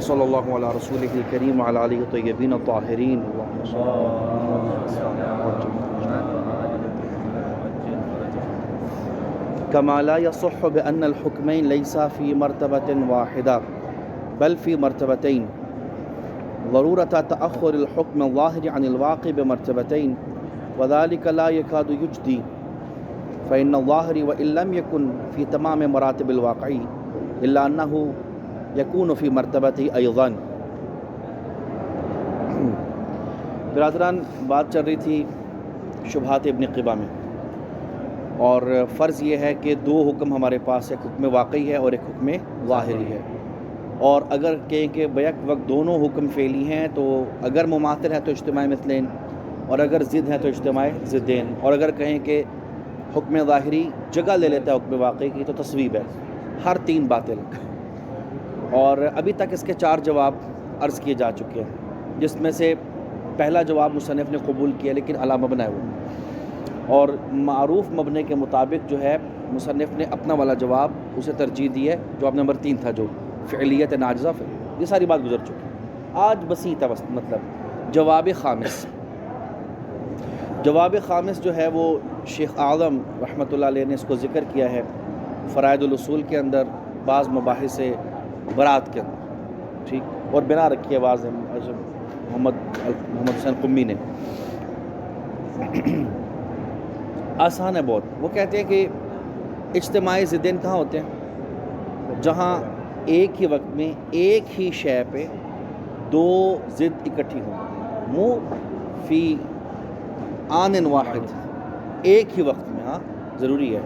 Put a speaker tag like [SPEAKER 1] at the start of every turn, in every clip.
[SPEAKER 1] صلی اللہ علیہ رسولہ الکریم وعلی آلہ الطیبین الطاہرین كما لا يصح بأن الحكمين ليس في مرتبة واحدة بل في مرتبتين ضرورة تأخر الحكم الظاهر عن الواقع بمرتبتين وذلك لا يكاد يجدي فإن الظاهر وإن لم يكن في تمام مراتب الواقع إلا أنه يكون في مرتبته أيضا. برادران، بات چل رہی تھی شبہات ابن قبا میں، اور فرض یہ ہے کہ دو حکم ہمارے پاس، ایک حکم واقعی ہے اور ایک حکم ظاہری ہے، اور اگر کہیں کہ بیک وقت دونوں حکم فعلی ہیں تو اگر مماثل ہے تو اجتماع مثلین، اور اگر ضد ہے تو اجتماع ضدین، اور اگر کہیں کہ حکم ظاہری جگہ لے لیتا ہے حکم واقعی کی تو تصویب ہے. ہر تین باطل. اور ابھی تک اس کے 4 جواب عرض کیے جا چکے ہیں، جس میں سے پہلا جواب مصنف نے قبول کیا لیکن علی مبنی ہے وہ، اور معروف مبنی کے مطابق جو ہے مصنف نے اپنا والا جواب اسے ترجیح دی ہے. جواب نمبر 3 تھا جو فعلیت ناجزہ، یہ ساری بات گزر چکی. آج بسیط ہے مطلب جواب خامس. جواب خامس جو ہے وہ شیخ اعظم رحمۃ اللہ علیہ نے اس کو ذکر کیا ہے فرائض الاصول کے اندر، بعض مباحث برات کے اندر، ٹھیک، اور بنا رکھی ہے واضح محمد حسین قمی نے. آسان ہے بہت. وہ کہتے ہیں کہ اجتماعی ضدین کہاں ہوتے ہیں؟ جہاں ایک ہی وقت میں ایک ہی شے پہ 2 ضد اکٹھی ہوں، فی آن واحد، ایک ہی وقت میں. ہاں ضروری ہے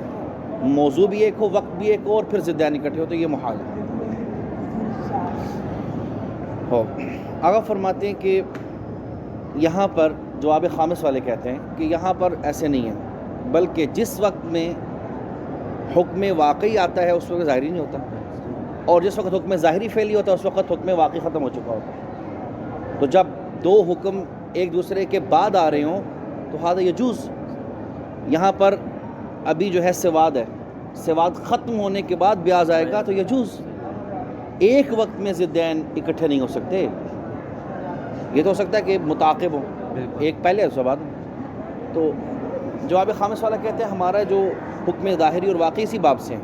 [SPEAKER 1] موضوع بھی ایک ہو، وقت بھی ایک ہو، اور پھر ضدین اکٹھے ہو تو یہ محال ہے. آگا فرماتے ہیں کہ یہاں پر جواب خامس والے کہتے ہیں کہ یہاں پر ایسے نہیں ہے، بلکہ جس وقت میں حکم واقعی آتا ہے اس وقت ظاہری نہیں ہوتا، اور جس وقت حکم ظاہری فعلی ہوتا ہے اس وقت حکم واقعی ختم ہو چکا ہوتا ہے. تو جب 2 حکم ایک دوسرے کے بعد آ رہے ہوں تو ہذا یجوز. یہاں پر ابھی جو ہے سواد ہے، سواد ختم ہونے کے بعد بیاض آئے گا تو یجوز. ایک وقت میں ضدین اکٹھے نہیں ہو سکتے. یہ تو ہو سکتا ہے کہ متعاقب ہوں، ایک پہلے اس کے بعد. تو جواب خامس والا کہتے ہیں ہمارا جو حکم ظاہری اور واقعی اسی باب سے ہیں.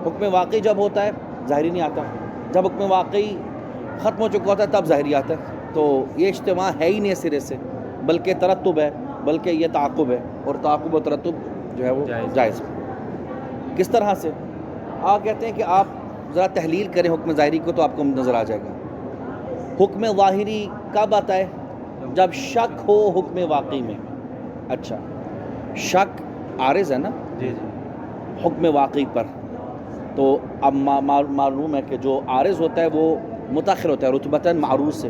[SPEAKER 1] حکم واقعی جب ہوتا ہے ظاہری نہیں آتا، جب حکم واقعی ختم ہو چکا ہوتا ہے تب ظاہری آتا ہے. تو یہ اجتماع ہے ہی نہیں سرے سے، بلکہ ترتب ہے، بلکہ یہ تعاقب ہے، اور تعاقب و ترتب جو ہے وہ جائز ہے. کس طرح سے؟ آپ کہتے ہیں کہ آپ ذرا تحلیل کریں حکم ظاہری کو تو آپ کو نظر آ جائے گا. حکم ظاہری کب آتا ہے؟ جب شک ہو حکم واقعی میں. اچھا، شک عارض ہے نا حکم واقعی پر، تو اب معلوم ہے کہ جو عارض ہوتا ہے وہ متاخر ہوتا ہے رتبتاً معروض سے.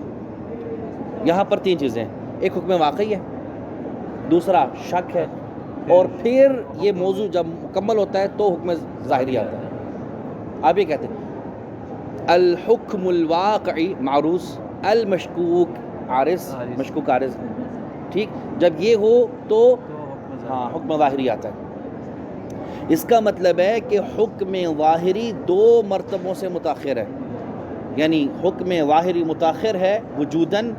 [SPEAKER 1] یہاں پر 3 چیزیں ہیں، ایک حکم واقعی ہے، دوسرا شک ہے، اور پھر یہ موضوع جب مکمل ہوتا ہے تو حکم ظاہری آتا ہے. آپ یہ کہتے ہیں الحکم الواقعی معروض، المشکوک عارض، مشکوک عارض، ٹھیک. جب یہ ہو تو ہاں حکم ظاہری آتا ہے. اس کا مطلب ہے کہ حکم ظاہری 2 مرتبوں سے متاخر ہے، یعنی حکم ظاہری متاخر ہے وجوداً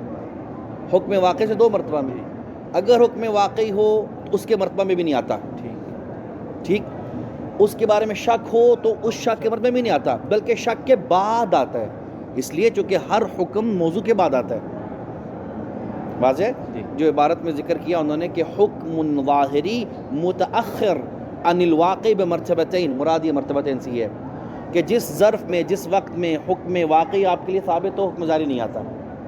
[SPEAKER 1] حکم واقعی سے 2 مرتبہ میں. اگر حکم واقعی ہو تو اس کے مرتبہ میں بھی نہیں آتا، ٹھیک. اس کے بارے میں شک ہو تو اس شک کے مرتبہ میں نہیں آتا، بلکہ شک کے بعد آتا ہے، اس لیے چونکہ ہر حکم موضوع کے بعد آتا ہے. واضح جو عبارت میں ذکر کیا انہوں نے کہ حکم ظاہری متأخر عن الواقع بمرتبتین، مراد یہ مرتبتین سے ہے کہ جس ظرف میں جس وقت میں حکم واقعی آپ کے لیے ثابت ہو حکم ظاہری نہیں آتا.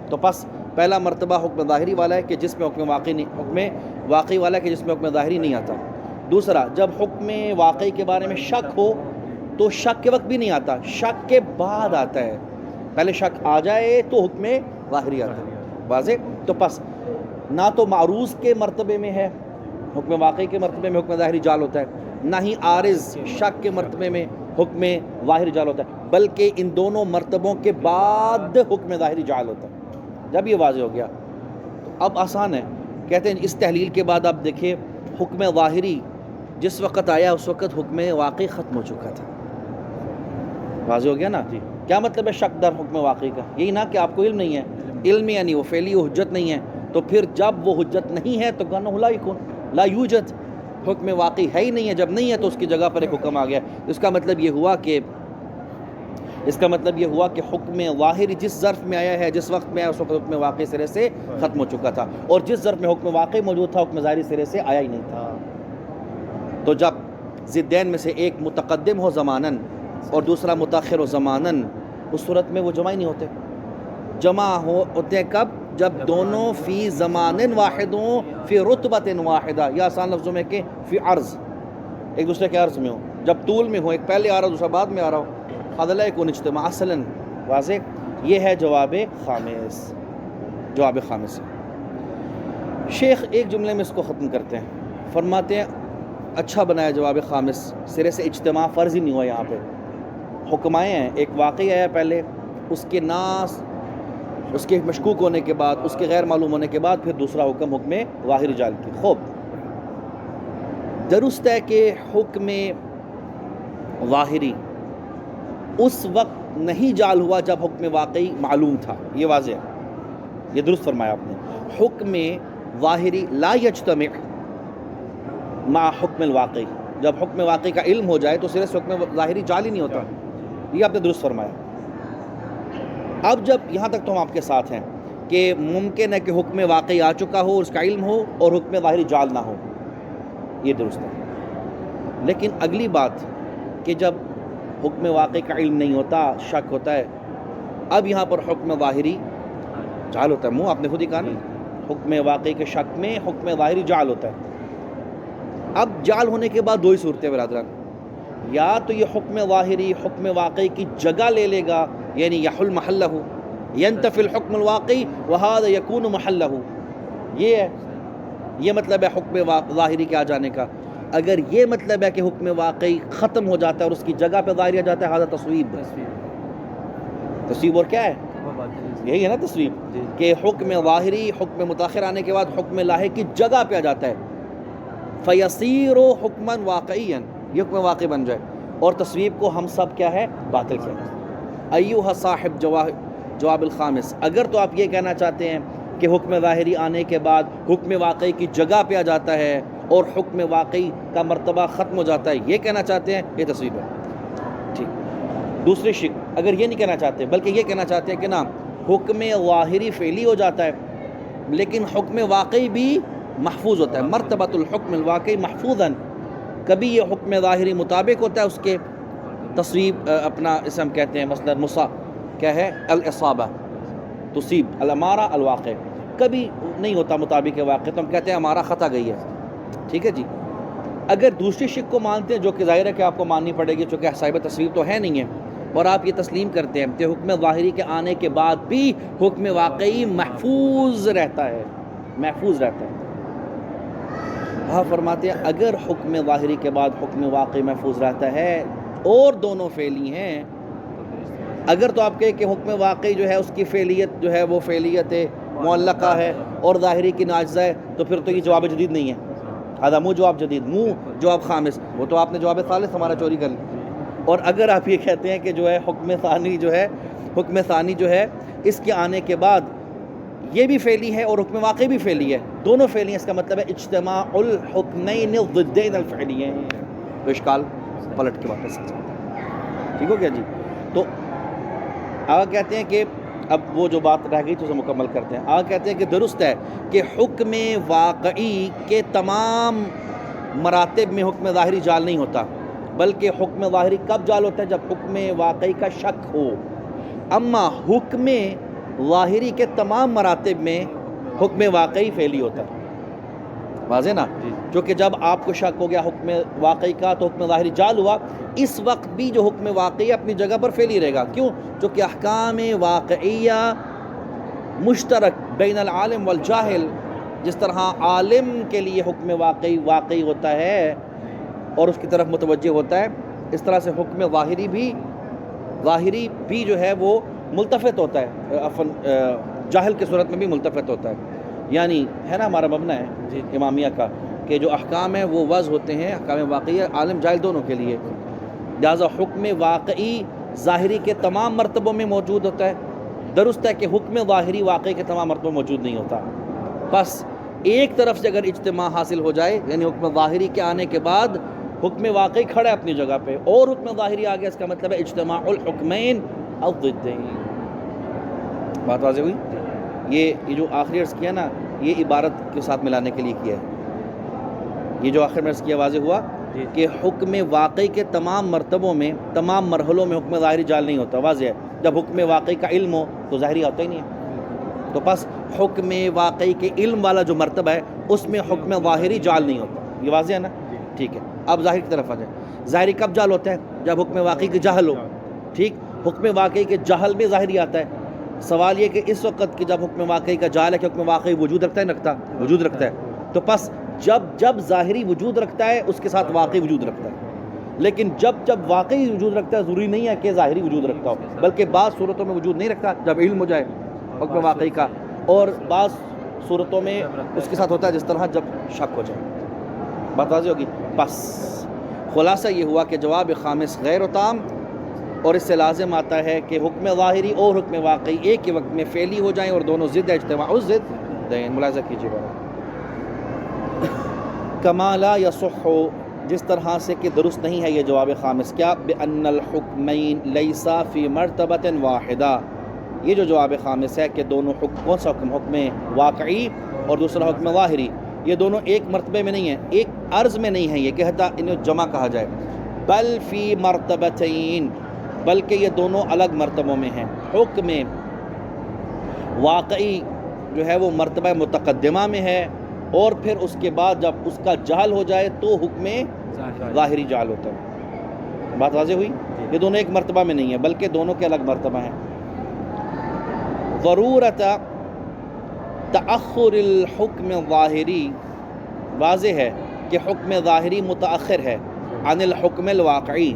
[SPEAKER 1] تو پس پہلا مرتبہ حکم ظاہری والا ہے کہ جس میں حکم واقعی والا ہے کہ جس میں حکم ظاہری نہیں آتا. دوسرا، جب حکم واقعی کے بارے میں شک ہو تو شک کے وقت بھی نہیں آتا، شک کے بعد آتا ہے. پہلے شک آ جائے تو حکم ظاہری آتا ہے. واضح؟ تو پس نہ تو معروض کے مرتبے میں ہے حکم واقعی کے مرتبے میں حکم ظاہری جال ہوتا ہے، نہ ہی عارض شک کے مرتبے میں حکم ظاہری جال ہوتا ہے، بلکہ ان دونوں مرتبوں کے بعد حکم ظاہری جال ہوتا ہے. جب یہ واضح ہو گیا تو اب آسان ہے. کہتے ہیں اس تحلیل کے بعد آپ دیکھیں حکم ظاہری جس وقت آیا اس وقت حکم واقعی ختم ہو چکا تھا. واضح ہو گیا نا؟ کیا مطلب ہے شک در حکم واقعی کا؟ یہی نا کہ آپ کو علم نہیں ہے، علم یعنی وہ فعلی و حجت نہیں ہے، تو پھر جب وہ حجت نہیں ہے تو کہنا لا یکون لا یوجد، حکم واقعی ہے ہی نہیں ہے، جب نہیں ہے تو اس کی جگہ پر ایک حکم آ گیا۔ اس کا مطلب یہ ہوا کہ حکم ظاہری جس ظرف میں آیا ہے، جس وقت میں آیا، اس وقت حکم واقعی سرے سے ختم ہو چکا تھا، اور جس ظرف میں حکم واقعی موجود تھا حکم ظاہری سرے سے آیا ہی نہیں تھا۔ تو جب ضدین میں سے ایک متقدم ہو زماناً اور دوسرا متاخر ہو زماناً، اس صورت میں وہ جمع ہی نہیں ہوتے۔ جمع ہوتے ہیں کب؟ جب دونوں فی زمان واحد ہوں، فی رتبت واحدہ، یا آسان لفظوں میں کہ فی عرض، ایک دوسرے کے عرض میں ہو، جب طول میں ہو، ایک پہلے آ رہا دوسرا بعد میں آ رہا ہو، خادلہ یکون اجتماع اصلاً۔ واضح؟ یہ ہے جواب خامس۔ جواب خامس شیخ ایک جملے میں اس کو ختم کرتے ہیں، فرماتے ہیں اچھا بنایا جواب خامس، سرے سے اجتماع فرض ہی نہیں ہوا یہاں پہ، حکم آئے ہیں، ایک واقعی آیا پہلے، اس کے ناس، اس کے مشکوک ہونے کے بعد، اس کے غیر معلوم ہونے کے بعد پھر دوسرا حکم حکم ظاہر جال کی۔ خوب درست ہے کہ حکم ظاہری اس وقت نہیں جال ہوا جب حکم واقعی معلوم تھا، یہ واضح ہے، یہ درست فرمایا آپ نے۔ حکم ظاہری لا یجتمع مع حکم الواقعی، جب حکم واقعی کا علم ہو جائے تو صرف حکم ظاہری جال ہی نہیں ہوتا، یہ آپ نے درست فرمایا۔ اب جب یہاں تک تو ہم آپ کے ساتھ ہیں کہ ممکن ہے کہ حکم واقعی آ چکا ہو، اس کا علم ہو، اور حکم ظاہری جال نہ ہو، یہ درست ہے۔ لیکن اگلی بات کہ جب حکم واقعی کا علم نہیں ہوتا، شک ہوتا ہے، اب یہاں پر حکم ظاہری جال ہوتا ہے، منہ آپ نے خود ہی کہا نہیں، حکم واقعی کے شک میں حکم ظاہری جال ہوتا ہے۔ اب جال ہونے کے بعد دو ہی صورتیں برادران، یا تو یہ حکم ظاہری حکم واقعی کی جگہ لے لے گا، یعنی یحل محلہ، ینتفی الحکم الواقعی وہذا یکون محلہ، یہ ہے، یہ مطلب ہے حکم ظاہری کے آ جانے کا۔ اگر یہ مطلب ہے کہ حکم واقعی ختم ہو جاتا ہے اور اس کی جگہ پہ ظاہری آ جاتا ہے، ھذا تصویب۔ تصویب اور کیا ہے؟ یہی ہے نا تصویب، کہ حکم ظاہری حکم متاخر آنے کے بعد حکم لاحق کی جگہ پہ آ جاتا ہے، فیصیر حکما واقعیا، یہ حکم واقعی بن جائے، اور تصویب کو ہم سب کیا ہے؟ باطل کہتے ہیں۔ ایھا صاحب جواب الخامس، اگر تو آپ یہ کہنا چاہتے ہیں کہ حکم ظاہری آنے کے بعد حکم واقعی کی جگہ پہ آ جاتا ہے اور حکم واقعی کا مرتبہ ختم ہو جاتا ہے، یہ کہنا چاہتے ہیں، یہ تصویب ہے، ٹھیک۔ دوسری شک اگر یہ نہیں کہنا چاہتے بلکہ یہ کہنا چاہتے ہیں کہ نا حکم ظاہری فعلی ہو جاتا ہے لیکن حکم واقعی بھی محفوظ ہوتا ہے، مرتبۃ الحکم الواقعی محفوظاً، کبھی یہ حکم ظاہری مطابق ہوتا ہے اس کے، تصویب اپنا اسے ہم کہتے ہیں مصدر مصا کیا ہے؟ الاصابہ، تصیب الامارہ الواقع، کبھی نہیں ہوتا مطابق واقع تو ہم کہتے ہیں ہمارا خطا گئی ہے، ٹھیک ہے جی۔ اگر دوسری شک کو مانتے ہیں جو کہ ظاہر ہے کہ آپ کو ماننی پڑے گی چونکہ صاحب تصویب تو ہے نہیں ہے، اور آپ یہ تسلیم کرتے ہیں کہ حکم ظاہری کے آنے کے بعد بھی حکم واقعی محفوظ رہتا ہے، محفوظ رہتا ہے۔ ہاں فرماتے ہیں اگر حکم ظاہری کے بعد حکم واقعی محفوظ رہتا ہے اور دونوں فعلی ہیں، اگر تو آپ کہیں کہ حکم واقعی جو ہے اس کی فعلیت جو ہے وہ فعلیت معلقہ ہے اور ظاہری کی ناجزہ ہے، تو پھر تو یہ جواب جدید نہیں ہے، آدھا منہ جواب جدید، منہ جواب خامس، وہ تو آپ نے جواب ثالث ہمارا چوری کر لی۔ اور اگر آپ یہ کہتے ہیں کہ جو ہے حکم ثانی جو ہے اس کے آنے کے بعد یہ بھی فعلی ہے اور حکم واقعی بھی فعلی ہے، دونوں فعلی ہیں، اس کا مطلب ہے اجتماع الحکمین الضدین الفعلیین، تو اشکال پلٹ کے واپس آ جاتا ہے، ٹھیک ہو گیا جی۔ تو آگے کہتے ہیں کہ اب وہ جو بات رہ گئی تو اسے مکمل کرتے ہیں۔ آگے کہتے ہیں کہ درست ہے کہ حکم واقعی کے تمام مراتب میں حکم ظاہری جال نہیں ہوتا، بلکہ حکم ظاہری کب جال ہوتا ہے؟ جب حکم واقعی کا شک ہو، اما حکم ظاہری کے تمام مراتب میں حکم واقعی فعلی ہوتا ہے، واضح نا؟ کیونکہ جب آپ کو شک ہو گیا حکم واقعی کا تو حکم ظاہری جال ہوا، اس وقت بھی جو حکم واقعی اپنی جگہ پر فعلی رہے گا، کیوں؟ چونکہ احکام واقعیہ مشترک بین العالم والجاہل، جس طرح عالم کے لیے حکم واقعی ہوتا ہے اور اس کی طرف متوجہ ہوتا ہے، اس طرح سے حکم ظاہری بھی جو ہے وہ ملتفت ہوتا ہے، جاہل کی صورت میں بھی ملتفت ہوتا ہے، یعنی ہے نا ہمارا مبنی ہے امامیہ کا کہ جو احکام ہیں وہ وضع ہوتے ہیں، احکام واقعی عالم جاہل دونوں کے لیے، لہٰذا حکم واقعی ظاہری کے تمام مرتبوں میں موجود ہوتا ہے، درست ہے کہ حکم ظاہری واقعی کے تمام مرتبوں میں موجود نہیں ہوتا. بس ایک طرف سے اگر اجتماع حاصل ہو جائے، یعنی حکم ظاہری کے آنے کے بعد حکم واقعی کھڑا ہے اپنی جگہ پہ اور حکم ظاہری آ گیا، اس کا مطلب ہے اجتماع الحکمین الضدین. بات واضح ہوئی؟ یہ جو آخری عرض کیا نا، یہ عبارت کے ساتھ ملانے کے لیے کیا ہے. یہ جو آخر میں عرض کیا واضح ہوا کہ حکم واقعی کے تمام مرتبوں میں، تمام مرحلوں میں حکم ظاہری جال نہیں ہوتا. واضح ہے، جب حکم واقعی کا علم ہو تو ظاہری ہوتا ہی نہیں ہے. تو بس حکم واقعی کے علم والا جو مرتبہ ہے اس میں حکم ظاہری جال نہیں ہوتا. یہ واضح ہے نا؟ ٹھیک ہے. اب ظاہر کی طرف آ جائیں. ظاہری کب جال ہوتا ہے؟ جب حکم واقعی کے جہل ہو. ٹھیک، حکم واقعی کے جہل میں ظاہری آتا ہے. سوال یہ کہ اس وقت کہ جب حکم واقعی کا جال ہے کہ حکم واقعی وجود رکھتا ہے نہ رکھتا؟ وجود رکھتا ہے. تو پس جب ظاہری وجود رکھتا ہے اس کے ساتھ واقعی وجود رکھتا ہے. لیکن جب واقعی وجود رکھتا ہے ضروری نہیں ہے کہ ظاہری وجود رکھتا ہو، بلکہ بعض صورتوں میں وجود نہیں رکھتا جب علم ہو جائے حکم واقعی کا، اور بعض صورتوں میں اس کے ساتھ ہوتا ہے جس طرح جب شک ہو جائے. بات واضح ہوگی؟ بس خلاصہ یہ ہوا کہ جواب خامس غیر و تام، اور اس سے لازم آتا ہے کہ حکم ظاہری اور حکم واقعی ایک ہی وقت میں فعلی ہو جائیں اور دونوں ضد اجتماع الضد دیں. ملاحظہ کیجیے گا. کما لا یصح، جس طرح سے کہ درست نہیں ہے یہ جواب خامس. کیا؟ بأن الحکمین لیسا فی مرتبۃ واحدہ. یہ جو جواب خامس ہے کہ دونوں حکم، کون سا حکم؟ حکم واقعی اور دوسرا حکم ظاہری، یہ دونوں ایک مرتبے میں نہیں ہیں، ایک عرض میں نہیں ہے. یہ کہتا انہیں جمع کہا جائے. بل فی مرتبتین، بلکہ یہ دونوں الگ مرتبوں میں ہیں. حکم واقعی جو ہے وہ مرتبہ متقدمہ میں ہے، اور پھر اس کے بعد جب اس کا جہل ہو جائے تو حکم ظاہری جہل ہوتا ہے. بات واضح ہوئی؟ یہ دونوں ایک مرتبہ میں نہیں ہیں بلکہ دونوں کے الگ مرتبہ ہیں. ضرورت تأخر الحکم ظاہری، واضح ہے کہ حکم ظاہری متأخر ہے عن الحکم الواقعی،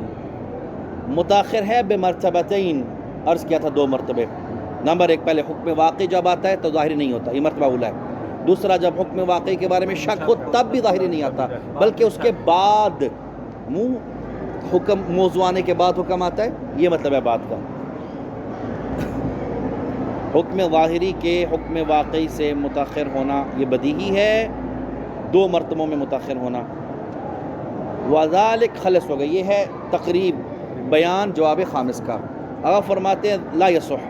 [SPEAKER 1] متأخر ہے بمرتبتین. عرض کیا تھا دو مرتبے. نمبر ایک، پہلے حکم واقعی جب آتا ہے تو ظاہری نہیں ہوتا، یہ مرتبہ اولا ہے. دوسرا، جب حکم واقعی کے بارے میں شک ہو تب بھی ظاہری نہیں آتا، بلکہ اس کے بعد حکم موضوع آنے کے بعد حکم آتا ہے. یہ مطلب ہے بات کا. حکم ظاہری کے حکم واقعی سے متاخر ہونا یہ بدیہی ہے، دو مرتبوں میں متاخر ہونا. وذالک، خلص ہو گئی. یہ ہے تقریب بیان جواب خامس کا. اگر فرماتے ہیں لا یصح،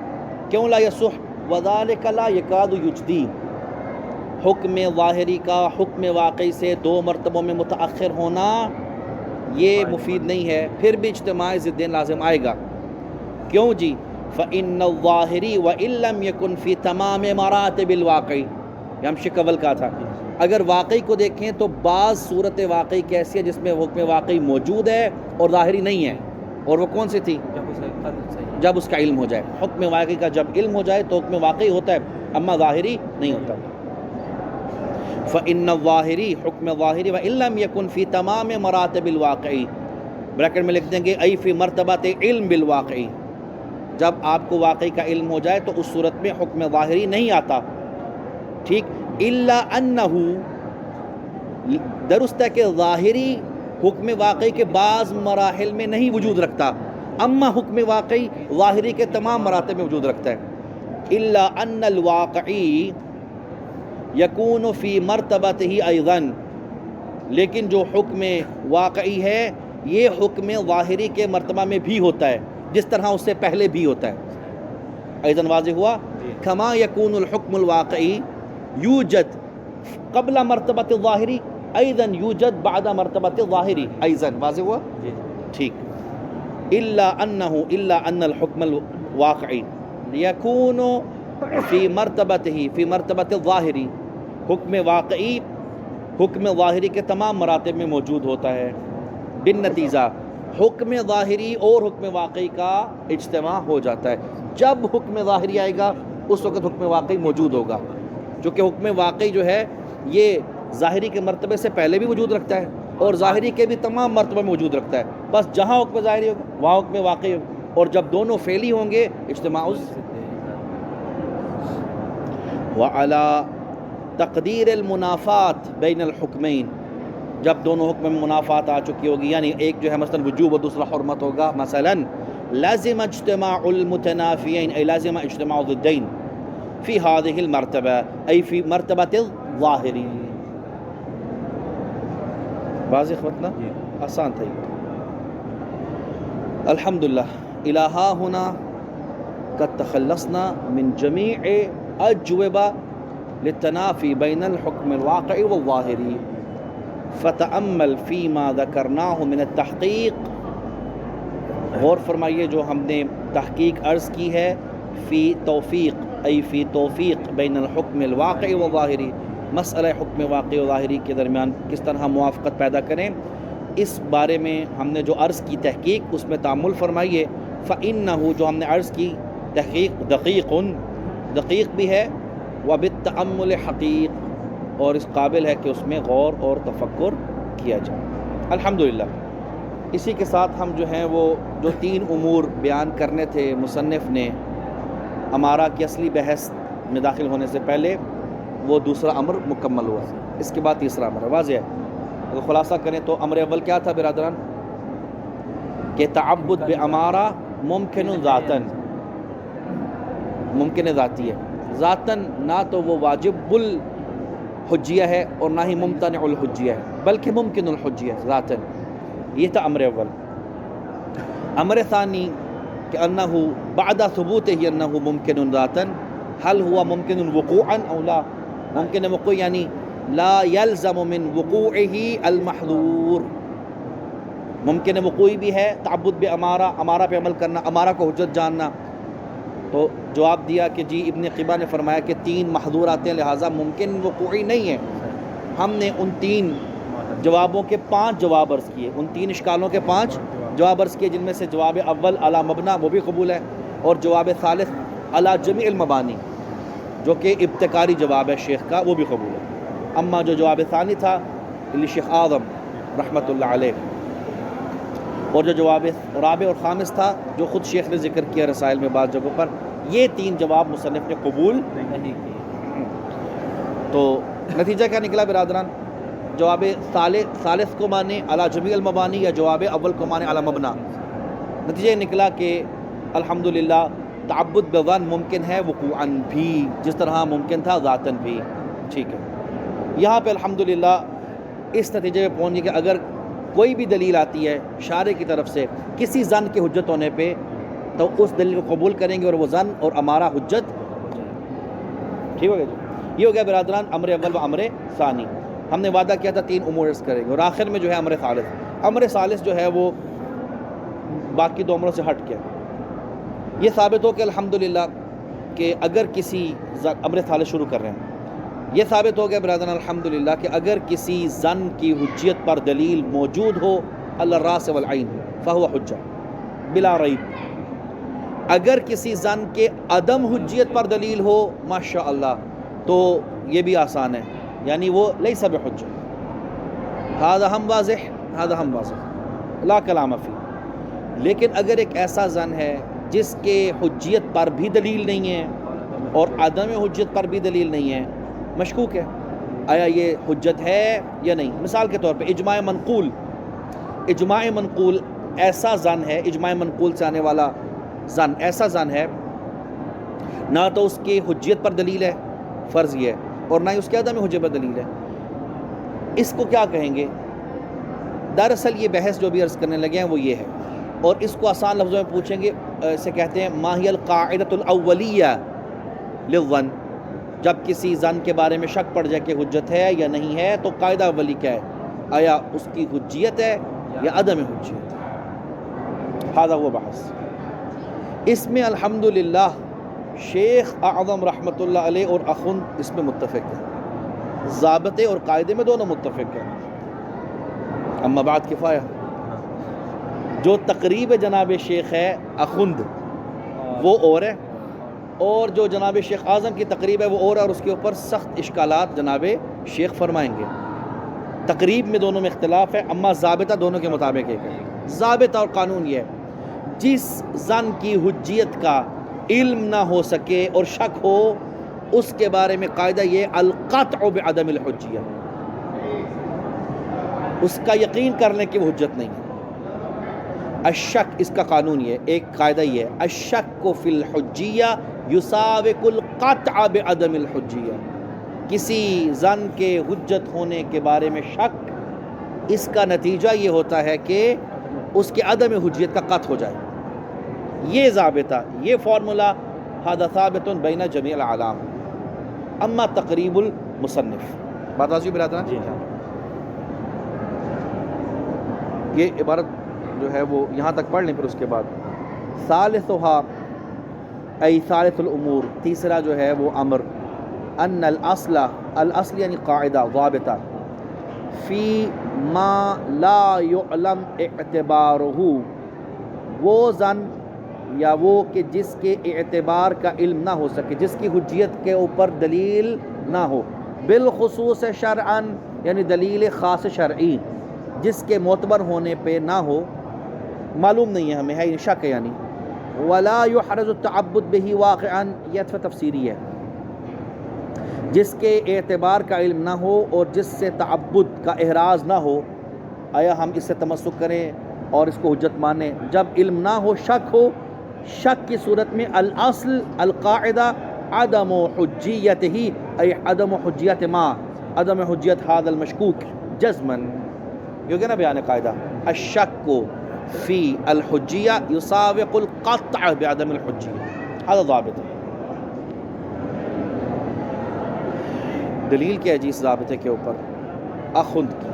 [SPEAKER 1] کیوں لا یصح؟ وذالک لا یکاد یجدی، حکم ظاہری کا حکم واقعی سے دو مرتبوں میں متاخر ہونا یہ مفید نہیں ہے، پھر بھی اجتماع ضدین لازم آئے گا. کیوں جی؟ فإن الظاہری وإن لم يكن في تمام مراتب الواقعی، یہ ہم شکل کہا تھا. اگر واقعی کو دیکھیں تو بعض صورت واقعی کیسی ہے جس میں حکم واقعی موجود ہے اور ظاہری نہیں ہے، اور وہ کون سی تھی؟ جب اس کا علم ہو جائے. حکم واقعی کا جب علم ہو جائے تو حکم واقعی ہوتا ہے، اما ظاہری نہیں ہوتا. فإن الظاہری، حکم ظاہری وإن لم يكن في تمام مراتب الواقعی، بریکٹ میں لکھ دیں گے ای فی مرتبۃ علم بالواقعی. جب آپ کو واقعی کا علم ہو جائے تو اس صورت میں حکم ظاہری نہیں آتا. ٹھیک. الا انہ، درست ہے کہ ظاہری حکم واقعی کے بعض مراحل میں نہیں وجود رکھتا، اما حکم واقعی ظاہری کے تمام مراتب میں وجود رکھتا ہے. الا ان الواقعی یکون فی مرتبتہ ایضا، لیکن جو حکم واقعی ہے یہ حکم ظاہری کے مرتبہ میں بھی ہوتا ہے جس طرح اس سے پہلے بھی ہوتا ہے. ایضا واضح ہوا. کما یکون الحکم الواقعی یوجد قبل مرتبۃ الظاہری ایضا یوجد بعد مرتبۃ الظاہری ایضا. واضح ہوا؟ ٹھیک. الا ان الحکم الواقعی یکون فی مرتبۃ الظاہری، حکم واقعی حکم ظاہری کے تمام مراتب میں موجود ہوتا ہے. بالنتیجہ حکم ظاہری اور حکم واقعی کا اجتماع ہو جاتا ہے. جب حکم ظاہری آئے گا اس وقت حکم واقعی موجود ہوگا، چونکہ حکم واقعی جو ہے یہ ظاہری کے مرتبے سے پہلے بھی وجود رکھتا ہے اور ظاہری کے بھی تمام مرتبے میں موجود رکھتا ہے. بس جہاں حکم ظاہری ہوگا وہاں حکم واقعی ہوگا، اور جب دونوں فعلی ہوں گے اجتماع. وعلی تقدیر المنافات بین الحکمین، جب دونوں حکم میں منافات آ چکی ہوگی، یعنی ایک جو ہے مثلا وجوب اور دوسرا حرمت ہوگا مثلا، لازم اجتماع المتنافيين أي لازم اجتماع ضدين في هذه المرتبة أي في مرتبة الظاهري. واضح مطلب؟ آسان تھا. الحمدللہ إلى ها هنا قد تخلصنا من جميع أجوبة للتنافي بين الحكم الواقعي والظاهري. فتأمل فيما ذكرناه من التحقيق. غور فرمائیے جو ہم نے تحقیق عرض کی ہے فی توفیق ای فی توفیق بین الحکم الواقعی والظاہری، مسئلہ حکم واقعی و ظاہری کے درمیان کس طرح موافقت پیدا کریں، اس بارے میں ہم نے جو عرض کی تحقیق اس میں تأمل فرمائیے. فإنہ جو ہم نے عرض کی تحقیق دقیق بھی ہے، وبالتأمل حقیق اور اس قابل ہے کہ اس میں غور اور تفکر کیا جائے. الحمدللہ اسی کے ساتھ ہم جو ہیں وہ جو 3 امور بیان کرنے تھے مصنف نے امارہ کی اصلی بحث میں داخل ہونے سے پہلے، وہ دوسرا امر مکمل ہوا. اس کے بعد تیسرا امر ہے. واضح ہے. اگر خلاصہ کریں تو امر اول کیا تھا برادران؟ کہ تعبد بعمارہ ممکن ذاتاً، ممکن ذاتی ہے. ذاتاً نہ تو وہ واجب الحجیہ ہے اور نہ ہی ممتنع الحجیہ ہے، بلکہ ممکن الحجیہ ہے ذاتاً. یہ تھا امر اول. امر ثانی کہ انہ بعد ثبوتہ انہ ممکن ذاتاً هل هو ممکن وقوعا او لا. ممکن وقوع یعنی لا يلزم من وقوعه المحظور. ممکن وقوعی بھی ہے تعبد بعمارہ، امارہ پہ عمل کرنا، امارہ کو حجت جاننا. تو جواب دیا کہ جی ابن قبا نے فرمایا کہ 3 محظور آتے ہیں لہٰذا ممکن وقوعی نہیں ہے. ہم نے ان 3 جوابوں کے 5 جواب عرض کیے، ان 3 اشکالوں کے 5 جواب عرض کیے، جن میں سے جواب اول علی مبنا وہ بھی قبول ہے، اور جواب ثالث علی جمیع المبانی جو کہ ابتکاری جواب ہے شیخ کا وہ بھی قبول ہے. اما جو جواب ثانی تھا علی شیخ اعظم رحمۃ اللہ علیہ، اور جو جواب رابع اور خامس تھا جو خود شیخ نے ذکر کیا رسائل میں بعض جگہوں پر، یہ 3 جواب مصنف نے قبول نہیں کیے. تو نتیجہ کیا نکلا برادران؟ جواب ثالث کو مانے علی جمیع المبانی یا جواب اول کو مانے علی مبنا. نتیجہ نکلا کہ الحمدللہ تعبد بظن ممکن ہے وقوعاً بھی، جس طرح ممکن تھا ذاتاً بھی. ٹھیک ہے. یہاں پہ الحمدللہ اس نتیجے پہ پہنچ گئے کہ اگر کوئی بھی دلیل آتی ہے شارع کی طرف سے کسی زن کے حجت ہونے پہ تو اس دلیل کو قبول کریں گے اور وہ زن اور امارہ حجت. ٹھیک ہو گیا جی. یہ ہو گیا برادران امر اول و امر ثانی. ہم نے وعدہ کیا تھا 3 امور عرض کریں گے، اور آخر میں جو ہے امر ثالث. امر ثالث جو ہے وہ باقی 2 امروں سے ہٹ کے یہ ثابت ہو کہ الحمدللہ کہ اگر کسی امر ثالث شروع کر رہے ہیں، یہ ثابت ہو گیا برادران الحمدللہ کہ اگر کسی زن کی حجیت پر دلیل موجود ہو علی الراس والعین فہو حجہ بلا ریب. اگر کسی زن کے عدم حجیت پر دلیل ہو ماشاءاللہ تو یہ بھی آسان ہے، یعنی وہ لیس بحجہ. ھذا ہم واضح لا کلام فی. لیکن اگر ایک ایسا زن ہے جس کے حجیت پر بھی دلیل نہیں ہے اور عدم حجیت پر بھی دلیل نہیں ہے، مشکوک ہے آیا یہ حجت ہے یا نہیں. مثال کے طور پہ اجماع منقول ایسا زن ہے، اجماع منقول سے آنے والا زن ایسا زن ہے نہ تو اس کی حجیت پر دلیل ہے فرضی ہے اور نہ ہی اس کے عدم حجیت پر دلیل ہے. اس کو کیا کہیں گے؟ دراصل یہ بحث جو بھی عرض کرنے لگے ہیں وہ یہ ہے، اور اس کو آسان لفظوں میں پوچھیں گے اسے کہتے ہیں ما ہی القاعدۃ الاولیہ للظن. جب کسی زن کے بارے میں شک پڑ جائے کہ حجت ہے یا نہیں ہے تو قاعدہ اولی کیا ہے؟ آیا اس کی حجیت ہے یا عدم حجیت؟ ھذا وہ بحث. اس میں الحمدللہ شیخ اعظم رحمۃ اللہ علیہ اور اخوند اس میں متفق ہیں، ضابطے اور قاعدے میں دونوں متفق ہیں. اما بعد کفایہ. جو تقریب جناب شیخ ہے اخوند وہ اور ہے، اور جو جناب شیخ اعظم کی تقریب ہے وہ اور ہے، اور اس کے اوپر سخت اشکالات جناب شیخ فرمائیں گے. تقریب میں دونوں میں اختلاف ہے، اما ضابطہ دونوں کے مطابق ایک ہے. ضابطہ اور قانون یہ ہے جس زن کی حجیت کا علم نہ ہو سکے اور شک ہو اس کے بارے میں قاعدہ یہ القطع بعدم الحجیہ، اس کا یقین کر لیں کہ وہ حجت نہیں ہے. الشک، اس کا قانون یہ ایک قاعدہ یہ ہے، الشک فی الحجیہ یساوق القطع بعدم الحجیہ، کسی زن کے حجت ہونے کے بارے میں شک، اس کا نتیجہ یہ ہوتا ہے کہ اس کے عدم حجیت کا قطع ہو جائے. یہ ضابطہ، یہ فارمولا ھذا ثابت بین جمیع العلام. اما تقریب المصنف، بات واضح برادران؟
[SPEAKER 2] جی
[SPEAKER 1] یہ عبارت جو ہے وہ یہاں تک پڑھ لیں، پھر اس کے بعد ثالثها ای ثالث الامور، تیسرا جو ہے وہ امر، ان الاصل، الاصل یعنی قاعدہ ضابطہ، فی ما لا یعلم اعتبارہ، وہ زن یا وہ کہ جس کے اعتبار کا علم نہ ہو سکے، جس کی حجیت کے اوپر دلیل نہ ہو، بالخصوص شرعاً یعنی دلیل خاص شرعی، جس کے معتبر ہونے پہ نہ ہو، معلوم نہیں ہے ہمیں، ہے شک ہے یعنی، ولا یحرز التعبد به واقعاً، یہ عطف تفسیری ہے، جس کے اعتبار کا علم نہ ہو اور جس سے تعبد کا احراز نہ ہو، آیا ہم اس سے تمسک کریں اور اس کو حجت مانیں؟ جب علم نہ ہو، شک ہو، شک کی صورت میں الاصل القاعدہ عدم حجیت ہی، ای عدم حجیت ما، عدم حجیت هذا المشکوک جزماً، یہ ہوگا نا بیان قاعدہ، الشک فی الحجیہ یساوق القطع بعدم الحجیہ، هذا ضابط ہے. دلیل کیا ہے جی اس ضابطے کے اوپر؟ اخند کی،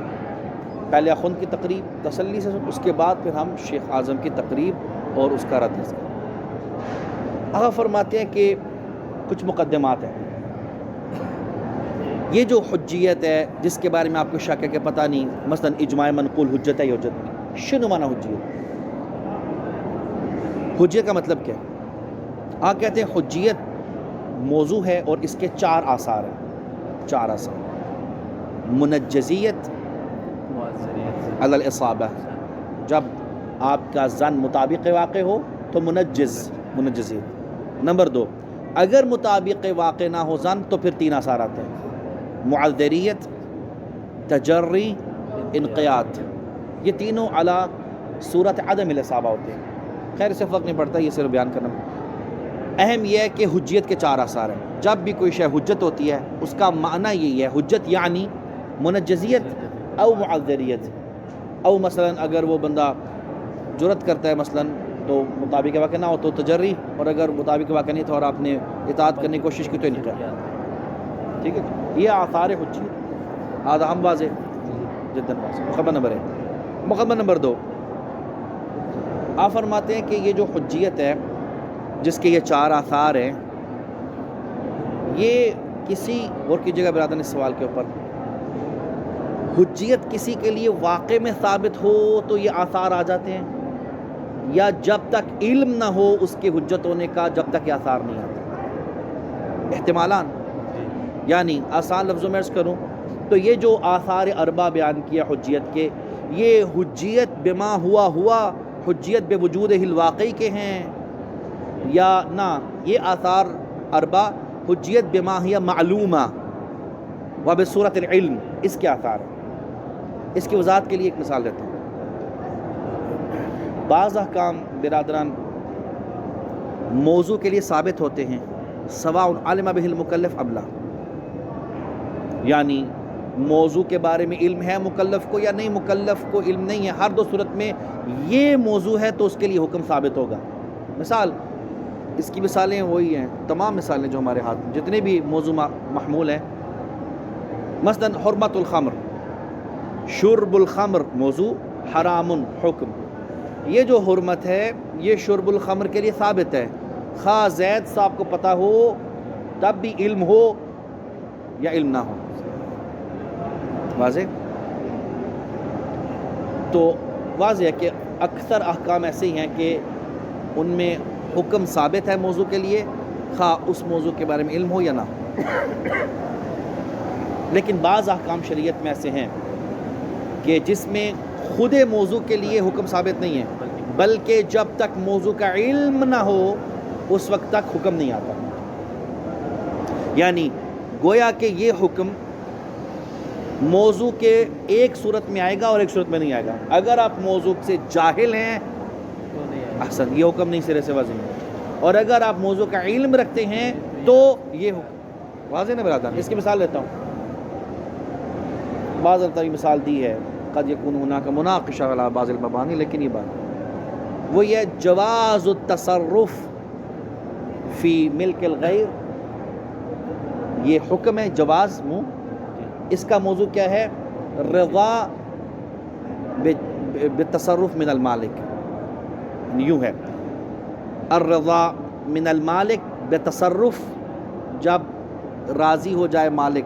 [SPEAKER 1] پہلے اخند کی تقریب تسلی سے، اس کے بعد پھر ہم شیخ اعظم کی تقریب اور اس کا رد. آقا فرماتے ہیں کہ کچھ مقدمات ہیں. یہ جو حجیت ہے جس کے بارے میں آپ کو شک ہے کہ پتہ نہیں، مثلا اجماع منقول حجت ہے یا حجت نہیں، شنو معنی حجیت؟ حجیت کا مطلب کیا ہے؟ آپ کہتے ہیں حجیت موضوع ہے اور اس کے 4 آثار ہیں، 4 آثار. منجزیت علی الاصابہ، جب آپ کا ظن مطابق واقع ہو تو منجزیت. نمبر 2، اگر مطابق واقع نہ ہو ظن تو پھر 3 آثار آتے ہیں، معذریت، تجری، انقیاد. یہ تینوں علی صورت عدم الاصابہ ہوتے ہیں. خیر اسے فرق نہیں پڑتا، یہ صرف بیان کرنا. اہم یہ ہے کہ حجیت کے 4 آثار ہیں. جب بھی کوئی شے حجت ہوتی ہے اس کا معنی یہی ہے، حجت یعنی منجزیت او معذریت. او مثلا اگر وہ بندہ جرت کرتا ہے مثلا تو مطابق واقع نہ ہو تو تجری، اور اگر مطابق واقع نہیں تھا اور آپ نے اطاعت کرنے کی کوشش کی تو انقیاد. ٹھیک ہے، یہ آثار حجیت، آدھا ہم واضح جدا واضح. مقدمہ نمبر 1. مقدمہ نمبر 2، آپ فرماتے ہیں کہ یہ جو حجیت ہے جس کے یہ 4 آثار ہیں، یہ کسی اور کی جگہ برادر اس سوال کے اوپر، حجیت کسی کے لیے واقع میں ثابت ہو تو یہ آثار آ جاتے ہیں، یا جب تک علم نہ ہو اس کے حجت ہونے کا جب تک یہ آثار نہیں آتے؟ احتمالان، یعنی آسان لفظوں میں عرض کروں تو یہ جو آثار 4 بیان کیا حجیت کے، یہ حجیت بما ہوا حجیت بے وجود الواقعی کے ہیں، یا نہ یہ آثار 4 حجیت بما ہی معلومہ و بصورت العلم، اس کے آثار ہیں. اس کی وضاحت کے لیے ایک مثال دیتا ہوں. بعض احکام برادران موضوع کے لیے ثابت ہوتے ہیں، سواء علم بہ المکلف ام لا، یعنی موضوع کے بارے میں علم ہے مکلف کو یا نہیں، مکلف کو علم نہیں ہے، ہر 2 صورت میں یہ موضوع ہے تو اس کے لیے حکم ثابت ہوگا. مثال، اس کی مثالیں وہی ہیں، تمام مثالیں جو ہمارے ہاتھ میں جتنے بھی موضوع محمول ہیں. مثلا حرمت الخمر، شرب الخمر موضوع، حرام حکم. یہ جو حرمت ہے یہ شرب الخمر کے لیے ثابت ہے، خواہ زید صاحب کو پتہ ہو تب بھی علم ہو یا علم نہ ہو. واضح؟ تو واضح ہے کہ اکثر احکام ایسے ہی ہیں کہ ان میں حکم ثابت ہے موضوع کے لیے، خواہ اس موضوع کے بارے میں علم ہو یا نہ ہو. لیکن بعض احکام شریعت میں ایسے ہیں کہ جس میں خود موضوع کے لیے حکم ثابت نہیں ہے، بلکہ جب تک موضوع کا علم نہ ہو اس وقت تک حکم نہیں آتا. یعنی گویا کہ یہ حکم موضوع کے ایک صورت میں آئے گا اور ایک صورت میں نہیں آئے گا. اگر آپ موضوع سے جاہل ہیں احسن، یہ حکم نہیں سرے سے واضح ہے، اور اگر آپ موضوع کا علم رکھتے ہیں تو یہ حکم واضح ہے برادر. اس کی مثال لیتا ہوں، بعض الطریق مثال دی ہے، قد یکون هناک مناقشہ علی بعض المبانی، لیکن یہ بات وہ یہ جواز التصرف فی ملک الغیر، یہ حکم ہے جواز. اس کا موضوع کیا ہے؟ رضا بالتصرف من المالک. یوں ہے الرضا من المالک بتصرف، جب راضی ہو جائے مالک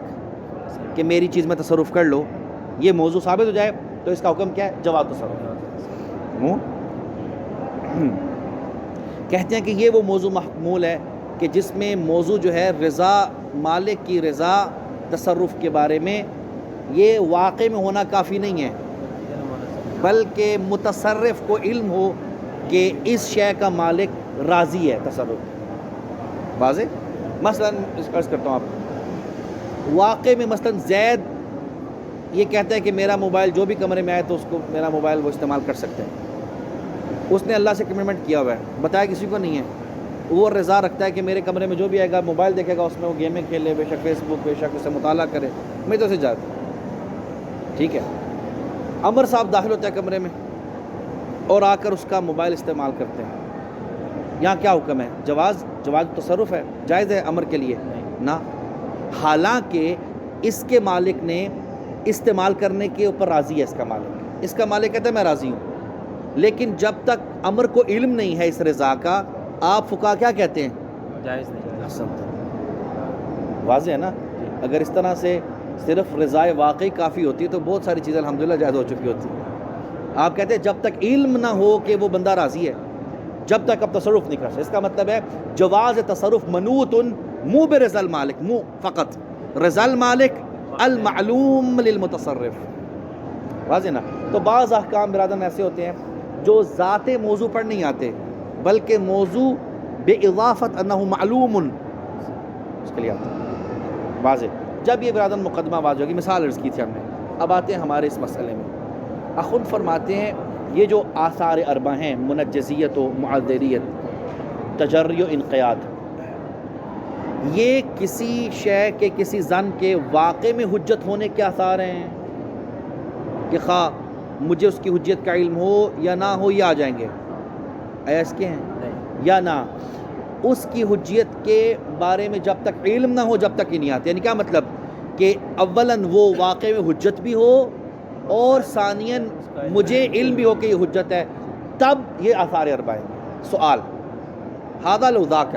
[SPEAKER 1] کہ میری چیز میں تصرف کر لو، یہ موضوع ثابت ہو جائے تو اس کا حکم کیا ہے؟ جواز تصرف. کہتے ہیں کہ یہ وہ موضوع محمول ہے کہ جس میں موضوع جو ہے رضا، مالک کی رضا تصرف کے بارے میں، یہ واقع میں ہونا کافی نہیں ہے، بلکہ متصرف کو علم ہو کہ اس شے کا مالک راضی ہے تصرف. واضح؟ مثلا عرض کرتا ہوں آپ، واقع میں مثلا زید یہ کہتا ہے کہ میرا موبائل جو بھی کمرے میں آئے تو اس کو میرا موبائل وہ استعمال کر سکتے ہیں. اس نے اللہ سے کمٹمنٹ کیا ہوا ہے، بتایا کسی کو نہیں ہے، وہ رضا رکھتا ہے کہ میرے کمرے میں جو بھی آئے گا موبائل دیکھے گا، اس میں وہ گیمیں کھیلے، بے شک فیس بک، بے شک اسے مطالعہ کرے، میں تو اسے جاتا. ٹھیک ہے، عمر صاحب داخل ہوتا ہے کمرے میں اور آ کر اس کا موبائل استعمال کرتے ہیں. یہاں کیا حکم ہے؟ جواز تصرف ہے، جائز ہے عمر کے لیے نا، حالانکہ اس کے مالک نے استعمال کرنے کے اوپر راضی ہے. اس کا مالک کہتا ہے میں راضی ہوں، لیکن جب تک عمر کو علم نہیں ہے اس رضا کا، آپ فقہا کیا کہتے ہیں؟ جائز نہیں. واضح ہے نا؟ اگر اس طرح سے صرف رضا واقعی کافی ہوتی تو بہت ساری چیزیں الحمدللہ جائز ہو چکی ہوتی. آپ کہتے ہیں جب تک علم نہ ہو کہ وہ بندہ راضی ہے، جب تک اب تصرف نہیں کر سکتے. اس کا مطلب ہے جواز تصرف منوط مو برضا المالک، مو فقط رضا المالک المعلوم للمتصرف. واضح نا؟ تو بعض احکام برادران ایسے ہوتے ہیں جو ذات موضوع پر نہیں آتے، بلکہ موضوع بے اضافت انہ معلوم اس کے لیے آتا ہے. واضح؟ جب یہ برادران مقدمہ واضح ہوگی، مثال عرض کی تھی ہم نے. اب آتے ہیں ہمارے اس مسئلے میں. اخن فرماتے ہیں یہ جو آثار اربع ہیں، منجزیت و معذریت، تجری و انقیاد، یہ کسی شے کے، کسی زن کے واقع میں حجت ہونے کے آثار ہیں کہ خواہ مجھے اس کی حجت کا علم ہو یا نہ ہو، یہ آ جائیں گے. ایس کے ہیں یا نہ؟ اس کی حجیت کے بارے میں جب تک علم نہ ہو جب تک ہی نہیں آتے. یعنی کیا مطلب؟ کہ اولاً وہ واقع میں حجت بھی ہو، اور ثانیاً مجھے علم بھی ہو کہ یہ حجت ہے، تب یہ آثار اربع ہیں. سوال ھذا لو ذاک،